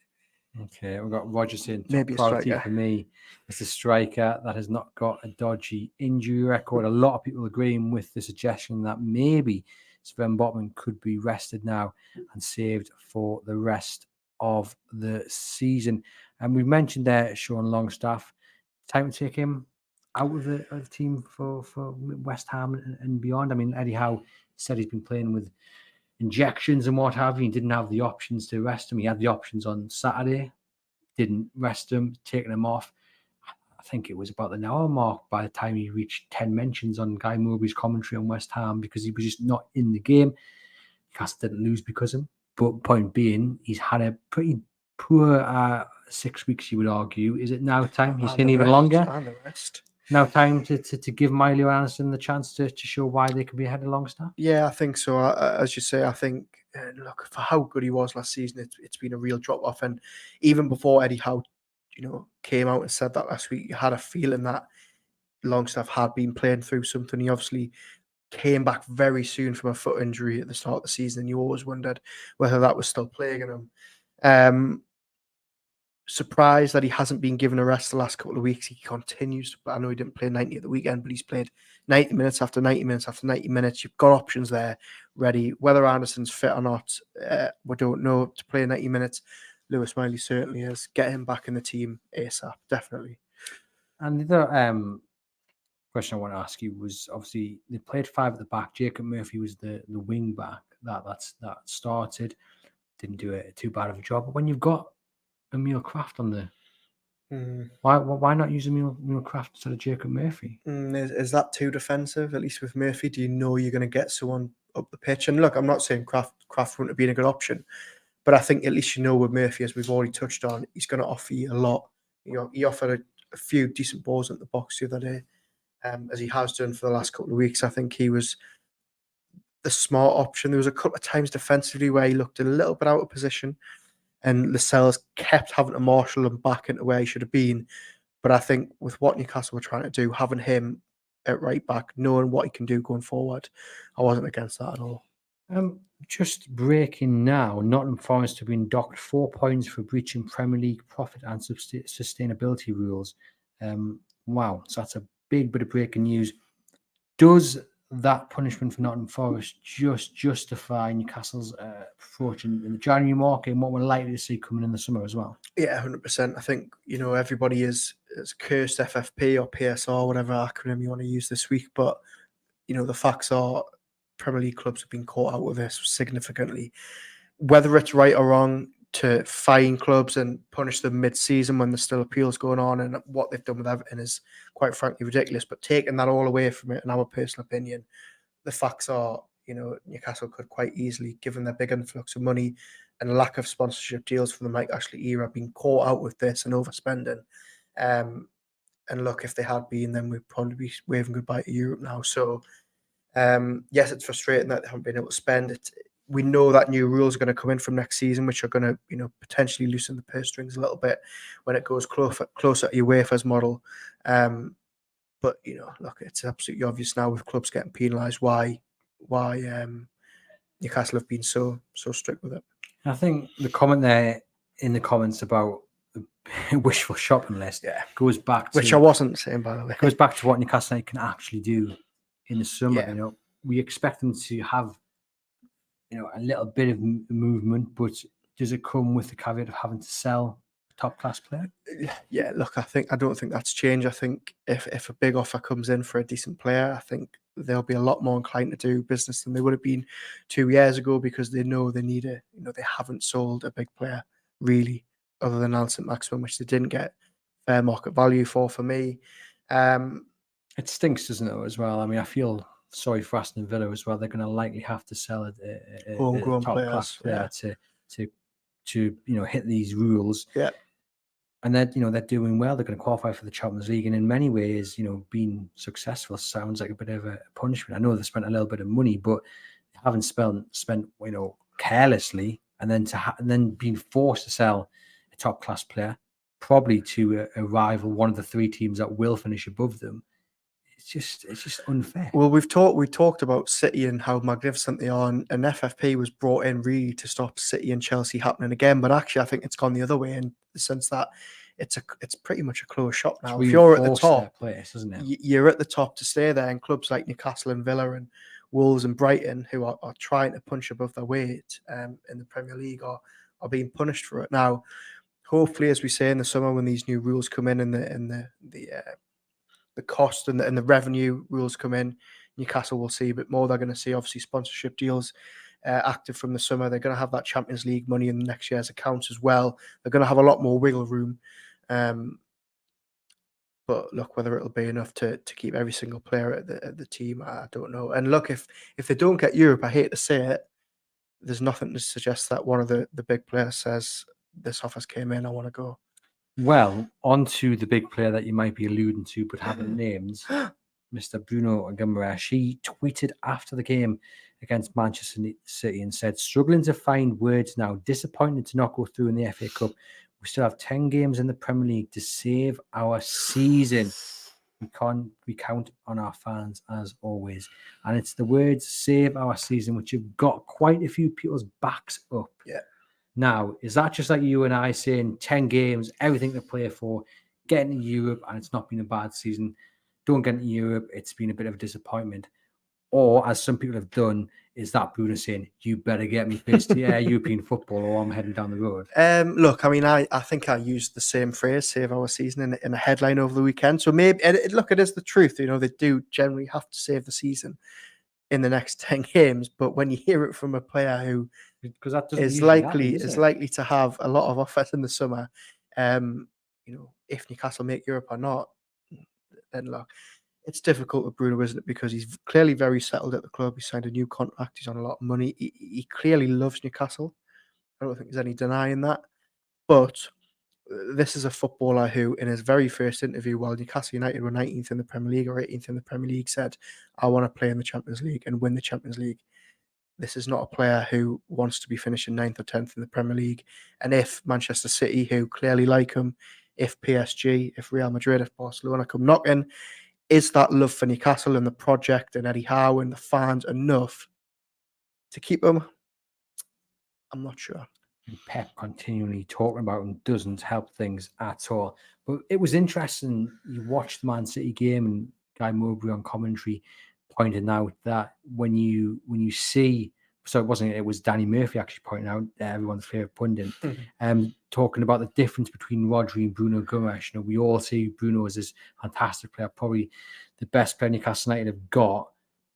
[SPEAKER 1] Okay, we've got Roger saying
[SPEAKER 2] maybe
[SPEAKER 1] top priority for me is the striker that has not got a dodgy injury record. A lot of people agreeing with the suggestion that maybe Sven Botman could be rested now and saved for the rest of the season. And we mentioned there Sean Longstaff. Time to take him out of the team for West Ham and beyond. I mean, Eddie Howe said he's been playing with injections and what have you. He didn't have the options to rest him. He had the options on Saturday, didn't rest him, taking him off. I think it was about an hour mark by the time he reached 10 mentions on Guy Mowbray's commentary on West Ham because he was just not in the game. Newcastle didn't lose because of him. But point being, he's had a pretty poor 6 weeks, you would argue. Is it now time? He's been even longer.
[SPEAKER 2] And the rest.
[SPEAKER 1] Now time to give Miley Anderson the chance to show why they could be ahead of Longstaff?
[SPEAKER 2] Yeah, I think so. As you say, I think, look, for how good he was last season, it's been a real drop-off. And even before Eddie Howe, came out and said that last week, you had a feeling that Longstaff had been playing through something. He obviously came back very soon from a foot injury at the start of the season, and you always wondered whether that was still plaguing him. Surprised that he hasn't been given a rest the last couple of weeks. He continues, but I know he didn't play 90 at the weekend, but he's played 90 minutes after 90 minutes after 90 minutes. You've got options there ready. Whether Anderson's fit or not, we don't know. To play 90 minutes, Lewis Miley certainly is. Get him back in the team ASAP, definitely.
[SPEAKER 1] And the other question I want to ask you was, obviously they played 5 at the back. Jacob Murphy was the wing back that started. Didn't do too bad of a job. But when you've got Emil Kraft on the why not use Emil Kraft instead of Jacob Murphy?
[SPEAKER 2] Is that too defensive? At least with Murphy, do you know you're going to get someone up the pitch? And look, I'm not saying Kraft wouldn't have been a good option, but I think at least with Murphy, as we've already touched on, he's going to offer you a lot. He offered a few decent balls at the box the other day, as he has done for the last couple of weeks. I think he was the smart option. There was a couple of times defensively where he looked a little bit out of position, and Lascelles kept having to marshal him back into where he should have been. But I think with what Newcastle were trying to do, having him at right back, knowing what he can do going forward, I wasn't against that at all.
[SPEAKER 1] Just breaking now, Nottingham Forest have been docked 4 points for breaching Premier League profit and sustainability rules. Wow, so that's a big bit of breaking news. Does that punishment for Nottingham Forest just justify Newcastle's approach in the January market and what we're likely to see coming in the summer as well?
[SPEAKER 2] Yeah, 100%. I think, everybody is cursed FFP or PSR, whatever acronym you want to use this week. But, the facts are Premier League clubs have been caught out with this significantly. Whether it's right or wrong to fine clubs and punish them mid-season when there's still appeals going on, and what they've done with Everton is quite frankly ridiculous. But taking that all away from it, in our personal opinion, the facts are, Newcastle could quite easily, given their big influx of money and lack of sponsorship deals from the Mike Ashley era, being caught out with this and overspending. And look, if they had been, then we'd probably be waving goodbye to Europe now. So, yes, it's frustrating that they haven't been able to spend it. We know that new rules are going to come in from next season, which are going to, potentially loosen the purse strings a little bit when it goes closer to UEFA's model. But look, it's absolutely obvious now with clubs getting penalised why Newcastle have been so strict with it.
[SPEAKER 1] I think the comment there in the comments about the wishful shopping list goes back to,
[SPEAKER 2] which I wasn't saying, by the way,
[SPEAKER 1] goes back to what Newcastle can actually do in the summer.
[SPEAKER 2] Yeah.
[SPEAKER 1] We expect them to have a little bit of movement, but does it come with the caveat of having to sell a top class player?
[SPEAKER 2] Yeah, look, I don't think that's changed. I think if a big offer comes in for a decent player, I think they'll be a lot more inclined to do business than they would have been 2 years ago, because they know they need they haven't sold a big player really, other than Alison Maximum, which they didn't get fair market value for me.
[SPEAKER 1] It stinks, doesn't it, as well? I mean, I feel sorry for Aston Villa as well. They're going to likely have to sell a
[SPEAKER 2] homegrown
[SPEAKER 1] top class player to hit these rules.
[SPEAKER 2] Yeah.
[SPEAKER 1] And they're doing well. They're going to qualify for the Champions League, and in many ways, being successful sounds like a bit of a punishment. I know they spent a little bit of money, but they haven't spent carelessly, and then being forced to sell a top class player, probably to a rival, one of the 3 teams that will finish above them. It's just unfair.
[SPEAKER 2] Well, we talked about City and how magnificent they are, and FFP was brought in really to stop City and Chelsea happening again. But actually, I think it's gone the other way in the sense that it's pretty much a closed shop now. If you're at the top,
[SPEAKER 1] place, isn't it?
[SPEAKER 2] You're at the top to stay there. And clubs like Newcastle and Villa and Wolves and Brighton, who are trying to punch above their weight in the Premier League, are being punished for it now. Hopefully, as we say, in the summer when these new rules come in and the cost and the revenue rules come in, Newcastle will see a bit more. They're going to see obviously sponsorship deals active from the summer. They're going to have that Champions League money in next year's accounts as well. They're going to have a lot more wiggle room. But look, whether it'll be enough to keep every single player at the team, I don't know. And look, if they don't get Europe, I hate to say it, there's nothing to suggest that one of the big players says, this offer's came in, I want to go.
[SPEAKER 1] Well, on to the big player that you might be alluding to but haven't named, Mr. Bruno Guimaraes. He tweeted after the game against Manchester City and said, struggling to find words now, disappointed to not go through in the FA Cup. We still have 10 games in the Premier League to save our season. We count on our fans as always. And it's the words save our season, which have got quite a few people's backs up.
[SPEAKER 2] Yeah.
[SPEAKER 1] Now, is that just like you and I saying 10 games, everything to play for, getting to Europe, and it's not been a bad season? Don't get into Europe, it's been a bit of a disappointment. Or, as some people have done, is that Bruno saying, you better get me pissed to European football or I'm heading down the road?
[SPEAKER 2] Look, I mean, I think I used the same phrase, save our season, in a headline over the weekend. So maybe, look, it is the truth. You know, they do generally have to save the season in the next 10 games. But when you hear it from a player who is likely to have a lot of offers in the summer, if Newcastle make Europe or not, then look, it's difficult with Bruno, isn't it? Because he's clearly very settled at the club. He signed a new contract. He's on a lot of money. He clearly loves Newcastle. I don't think there's any denying that. But this is a footballer who, in his very first interview, while Newcastle United were 19th in the Premier League or 18th in the Premier League, said, I want to play in the Champions League and win the Champions League. This is not a player who wants to be finishing 9th or 10th in the Premier League. And if Manchester City, who clearly like him, if PSG, if Real Madrid, if Barcelona come knocking, is that love for Newcastle and the project and Eddie Howe and the fans enough to keep him? I'm not sure.
[SPEAKER 1] Pep continually talking about him doesn't help things at all. But it was interesting. You watched the Man City game and Guy Mowbray on commentary pointing out that when you see, so it was Danny Murphy actually pointing out, everyone's favourite pundit, talking about the difference between Rodri and Bruno Guimaraes. You know, we all see Bruno as this fantastic player, probably the best player Newcastle United have got,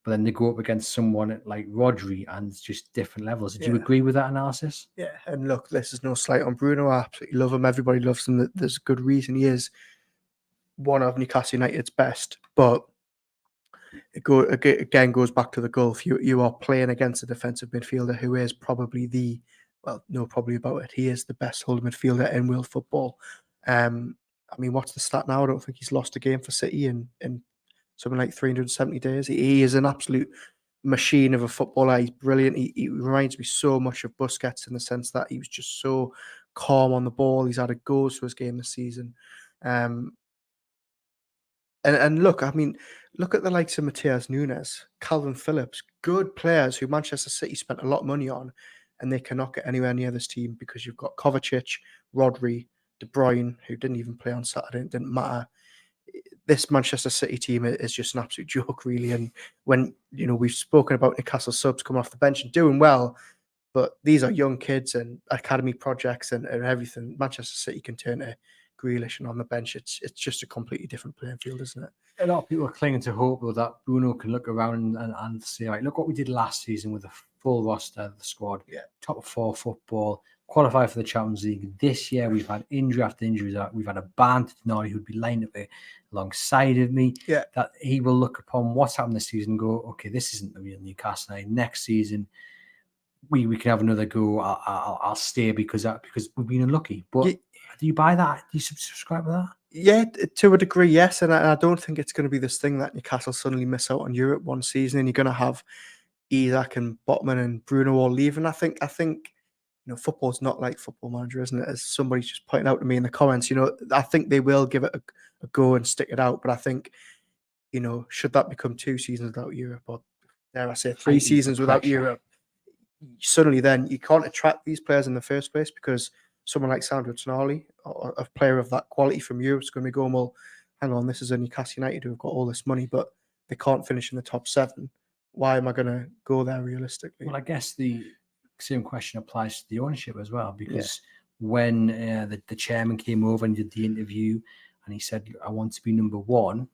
[SPEAKER 1] but then they go up against someone like Rodri and it's just different levels. Did you agree with that analysis?
[SPEAKER 2] Yeah, and look, this is no slight on Bruno. I absolutely love him. Everybody loves him. There's a good reason he is one of Newcastle United's best, but it goes back to the goal. If you are playing against a defensive midfielder who is probably he is the best holding midfielder in world football. I mean, what's the stat now? I don't think he's lost a game for City in something like 370 days. He is an absolute machine of a footballer. He's brilliant. He reminds me so much of Busquets in the sense that he was just so calm on the ball. He's had a goals to his game this season. And look, I mean, look at the likes of Matheus Nunes, Calvin Phillips, good players who Manchester City spent a lot of money on, and they cannot get anywhere near this team because you've got Kovacic, Rodri, De Bruyne, who didn't even play on Saturday. It didn't matter. This Manchester City team is just an absolute joke, really. And when, we've spoken about Newcastle subs coming off the bench and doing well, but these are young kids and academy projects and everything. Manchester City can turn to Grealish and on the bench. It's just a completely different playing field, isn't it?
[SPEAKER 1] A lot of people are clinging to hope though, that Bruno can look around and say, right, look what we did last season with a full roster of the squad.
[SPEAKER 2] Yeah. Top
[SPEAKER 1] 4 football, qualify for the Champions League. This year we've had injury after injury. We've had a banter Denari who'd be lined up alongside of me.
[SPEAKER 2] Yeah. That
[SPEAKER 1] he will look upon what's happened this season and go, okay, this isn't the real Newcastle United. Next season we can have another go. I'll stay because we've been unlucky. But do you buy that? Do you subscribe to that?
[SPEAKER 2] Yeah, to a degree, yes. And I don't think it's going to be this thing that Newcastle suddenly miss out on Europe one season and you're going to have Isaac and Botman and Bruno all leaving. I think football's not like Football Manager, isn't it? As somebody's just pointing out to me in the comments, I think they will give it a go and stick it out. But I think, should that become 2 seasons without Europe, or dare I say 3 seasons without Europe, suddenly then you can't attract these players in the first place because someone like Sandro Tonali, or a player of that quality from Europe, is going to be going, well, hang on, this is a Newcastle United who have got all this money, but they can't finish in the top 7. Why am I going to go there realistically?
[SPEAKER 1] Well, I guess the same question applies to the ownership as well, because when the chairman came over and did the interview and he said, I want to be number 1,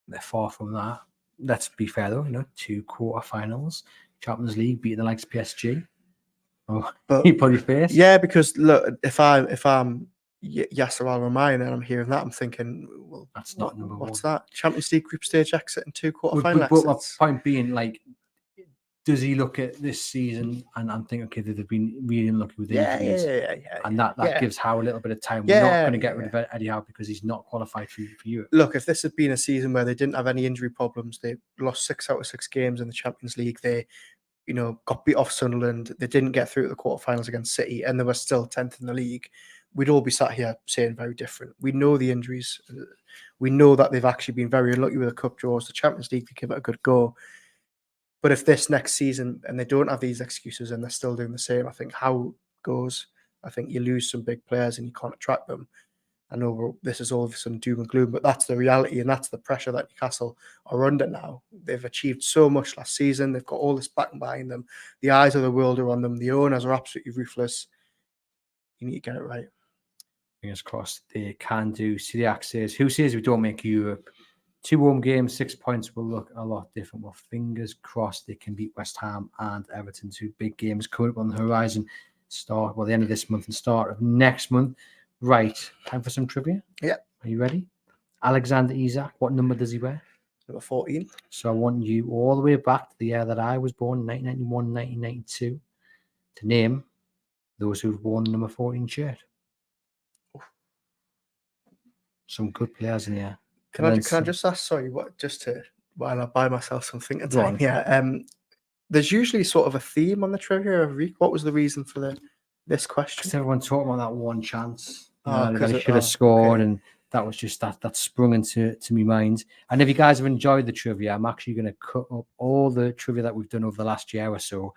[SPEAKER 1] they're far from that. Let's be fair though, 2 quarterfinals. Champions League, beating the likes of PSG. Oh,
[SPEAKER 2] But
[SPEAKER 1] you put your face.
[SPEAKER 2] yeah, because look, if I'm Yasser Al-Rumayyan and I'm hearing that, I'm thinking, well,
[SPEAKER 1] That's not number
[SPEAKER 2] what's
[SPEAKER 1] one.
[SPEAKER 2] that? Champions League group stage exit and 2
[SPEAKER 1] But
[SPEAKER 2] quarter-final
[SPEAKER 1] my
[SPEAKER 2] exits.
[SPEAKER 1] point being, like, does he look at this season and think, okay, they've been really unlucky with injuries, and that gives Howe a little bit of time. We're not going to get rid of Eddie Howe because he's not qualified for Europe.
[SPEAKER 2] Look, if this had been a season where they didn't have any injury problems, they lost 6 out of 6 games in the Champions League, they, got beat off Sunderland, they didn't get through to the quarterfinals against City, and they were still 10th in the league, we'd all be sat here saying very different. We know the injuries. We know that they've actually been very unlucky with the cup draws. The Champions League, they give it a good go. But if this next season, and they don't have these excuses and they're still doing the same, I think Howe goes. I think you lose some big players and you can't attract them. I know this is all of a sudden doom and gloom, but that's the reality and that's the pressure that Newcastle are under now. They've achieved so much last season. They've got all this backing behind them. The eyes of the world are on them. The owners are absolutely ruthless. You need to get it right.
[SPEAKER 1] Fingers crossed they can do. Syriac says, who says we don't make Europe? 2 home games, 6 points will look a lot different. Well, fingers crossed they can beat West Ham and Everton. 2 big games coming up on the horizon. The end of this month and start of next month. Right, time for some trivia?
[SPEAKER 2] Yeah.
[SPEAKER 1] Are you ready? Alexander Isak, what number does he wear?
[SPEAKER 2] Number 14.
[SPEAKER 1] So I want you all the way back to the year that I was born, 1991, 1992, to name those who've worn the number 14 shirt. Some good players in here.
[SPEAKER 2] Can I just ask, sorry, while I buy myself some thinking time here, there's usually sort of a theme on the trivia every week. What was the reason for this question?
[SPEAKER 1] Because everyone talking about that one chance.
[SPEAKER 2] Because
[SPEAKER 1] he should have scored, and that was just that sprung into my mind. And if you guys have enjoyed the trivia, I'm actually going to cut up all the trivia that we've done over the last year or so,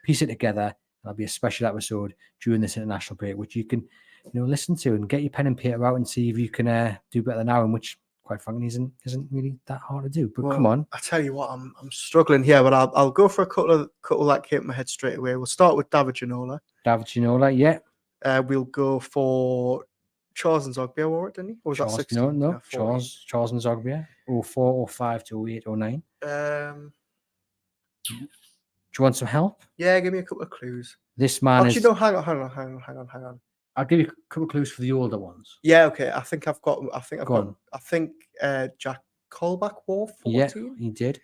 [SPEAKER 1] piece it together, and there'll be a special episode during this international break, which you can listen to and get your pen and paper out and see if you can do better than Aaron, which quite frankly isn't really that hard to do. But come on.
[SPEAKER 2] I tell you what, I'm struggling here, but I'll go for a couple that came to my head straight away. We'll start with David Ginola.
[SPEAKER 1] Yeah.
[SPEAKER 2] We'll go for Charles and Zogbia wore it, didn't he? Or was
[SPEAKER 1] Charles,
[SPEAKER 2] that 16?
[SPEAKER 1] No. Charles and Zogbia. 04, 05 to 08, 09. Do you want some help?
[SPEAKER 2] Yeah, give me a couple of clues.
[SPEAKER 1] This man
[SPEAKER 2] hang on.
[SPEAKER 1] I'll give you a couple of clues for the older ones.
[SPEAKER 2] Yeah, okay. I think Jack Colback wore 14.
[SPEAKER 1] Yeah, he did.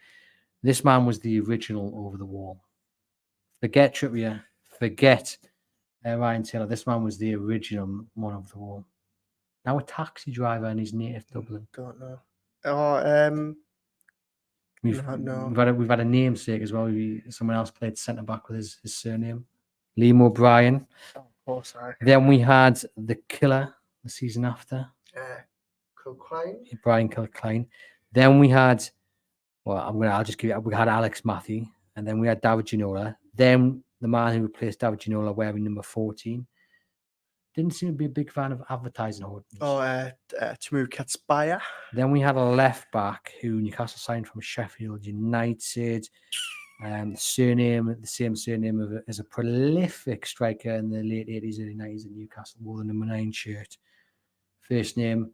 [SPEAKER 1] This man was the original over the wall. Forget Trippier. Forget Ryan Taylor. This man was the original one over the wall. Now a taxi driver in his native Dublin.
[SPEAKER 2] Don't know.
[SPEAKER 1] We've had a namesake as well. Someone else played centre back with his surname, Liam O'Brien. Then we had the killer the season after. Brian Kilcline. Then we had, I'll just give you. We had Alex Matthew, and then we had David Ginola. Then the man who replaced David Ginola wearing number 14 didn't seem to be a big fan of advertising hoardings.
[SPEAKER 2] Timur Katsbaya.
[SPEAKER 1] Then we had a left back who Newcastle signed from Sheffield United. The same surname as a prolific striker in the late 80s, early 90s in Newcastle, wore the number 9 shirt. First name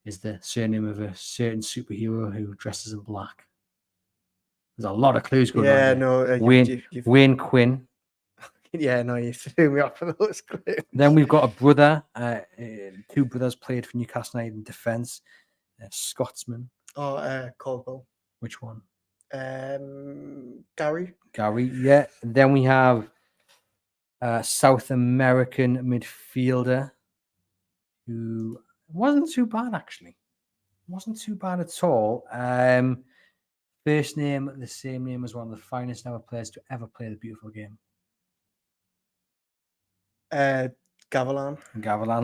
[SPEAKER 1] is the surname of a certain superhero who dresses in black. There's a lot of clues going on. Wayne Quinn.
[SPEAKER 2] Yeah, no, you threw me off for those clues.
[SPEAKER 1] Then we've got a brother. 2 brothers played for Newcastle United in defence. Scotsman.
[SPEAKER 2] Caldwell.
[SPEAKER 1] Which one?
[SPEAKER 2] Gary,
[SPEAKER 1] yeah. Then we have a South American midfielder who wasn't too bad, actually. Wasn't too bad at all. First name, the same name as one of the finest ever players to ever play the beautiful game.
[SPEAKER 2] Gavilan,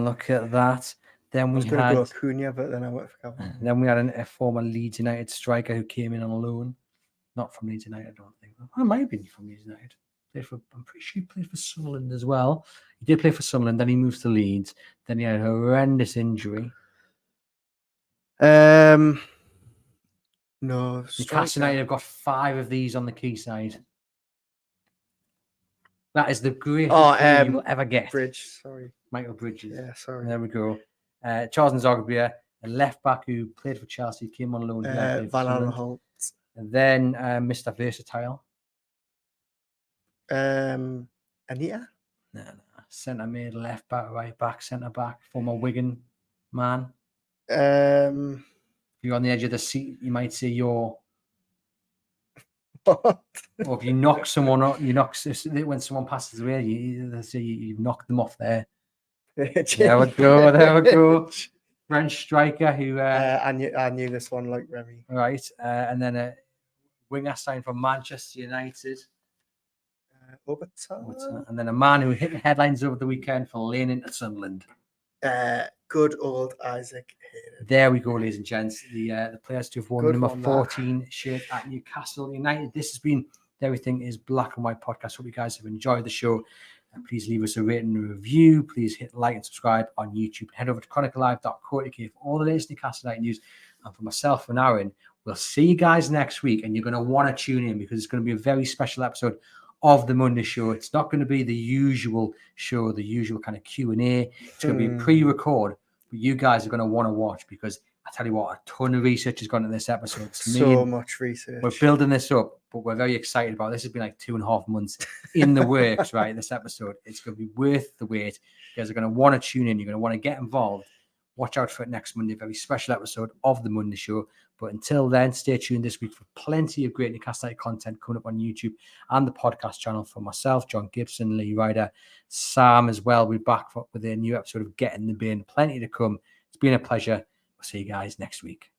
[SPEAKER 1] look at that. Then we had
[SPEAKER 2] Acuna, but then I went for Gavilan.
[SPEAKER 1] Then we had a former Leeds United striker who came in on loan. Not from Leeds United, I don't think. Well, it might have been from Leeds United. I'm pretty sure he played for Sunderland as well. He did play for Sunderland, then he moved to Leeds. Then he had a horrendous injury.
[SPEAKER 2] No.
[SPEAKER 1] Newcastle United have got 5 of these on the quayside. That is the greatest thing you will ever get. Michael Bridges.
[SPEAKER 2] Yeah, sorry.
[SPEAKER 1] There we go. Charles Nzogbia, a left back who played for Chelsea, came on loan.
[SPEAKER 2] Van Aanholt.
[SPEAKER 1] And then Mr. Versatile.
[SPEAKER 2] Anita?
[SPEAKER 1] No. Centre mid, left back, right back, centre back, former Wigan man.
[SPEAKER 2] Um,
[SPEAKER 1] If you're on the edge of the seat, you might say you're.
[SPEAKER 2] what?
[SPEAKER 1] Or if you knock someone up, when someone passes away, they say you've knocked them off there. There we go. French striker who.
[SPEAKER 2] I knew this one like Remy.
[SPEAKER 1] Right, and then a winger signed from Manchester United. And then a man who hit the headlines over the weekend for laying into Sunderland.
[SPEAKER 2] Good old Isaac Hayden.
[SPEAKER 1] There we go, ladies and gents. The players to have worn
[SPEAKER 2] Good
[SPEAKER 1] number
[SPEAKER 2] one,
[SPEAKER 1] 14 shirt at Newcastle United. This has been the Everything is Black and White podcast. Hope you guys have enjoyed the show. Please leave us a rating and a review. Please hit like and subscribe on YouTube. Head over to chroniclelive.co.uk for all the latest Newcastle United news. And for myself and Aaron, we'll see you guys next week. And you're going to want to tune in because it's going to be a very special episode of the Monday show. It's not going to be the usual show, the usual kind of Q&A. It's going to be pre-record, but you guys are going to want to watch because I tell you what, a ton of research has gone into this episode.
[SPEAKER 2] So much research.
[SPEAKER 1] We're building this up, but we're very excited about it. This has been like 2.5 months in the works, right? This episode, it's going to be worth the wait. You guys are going to want to tune in. You're going to want to get involved. Watch out for it next Monday, a very special episode of the Monday show. But until then, stay tuned this week for plenty of great Newcastle United content coming up on YouTube and the podcast channel for myself, John Gibson, Lee Ryder, Sam as well. We're back with a new episode of Get in the Bin. Plenty to come. It's been a pleasure. We'll see you guys next week.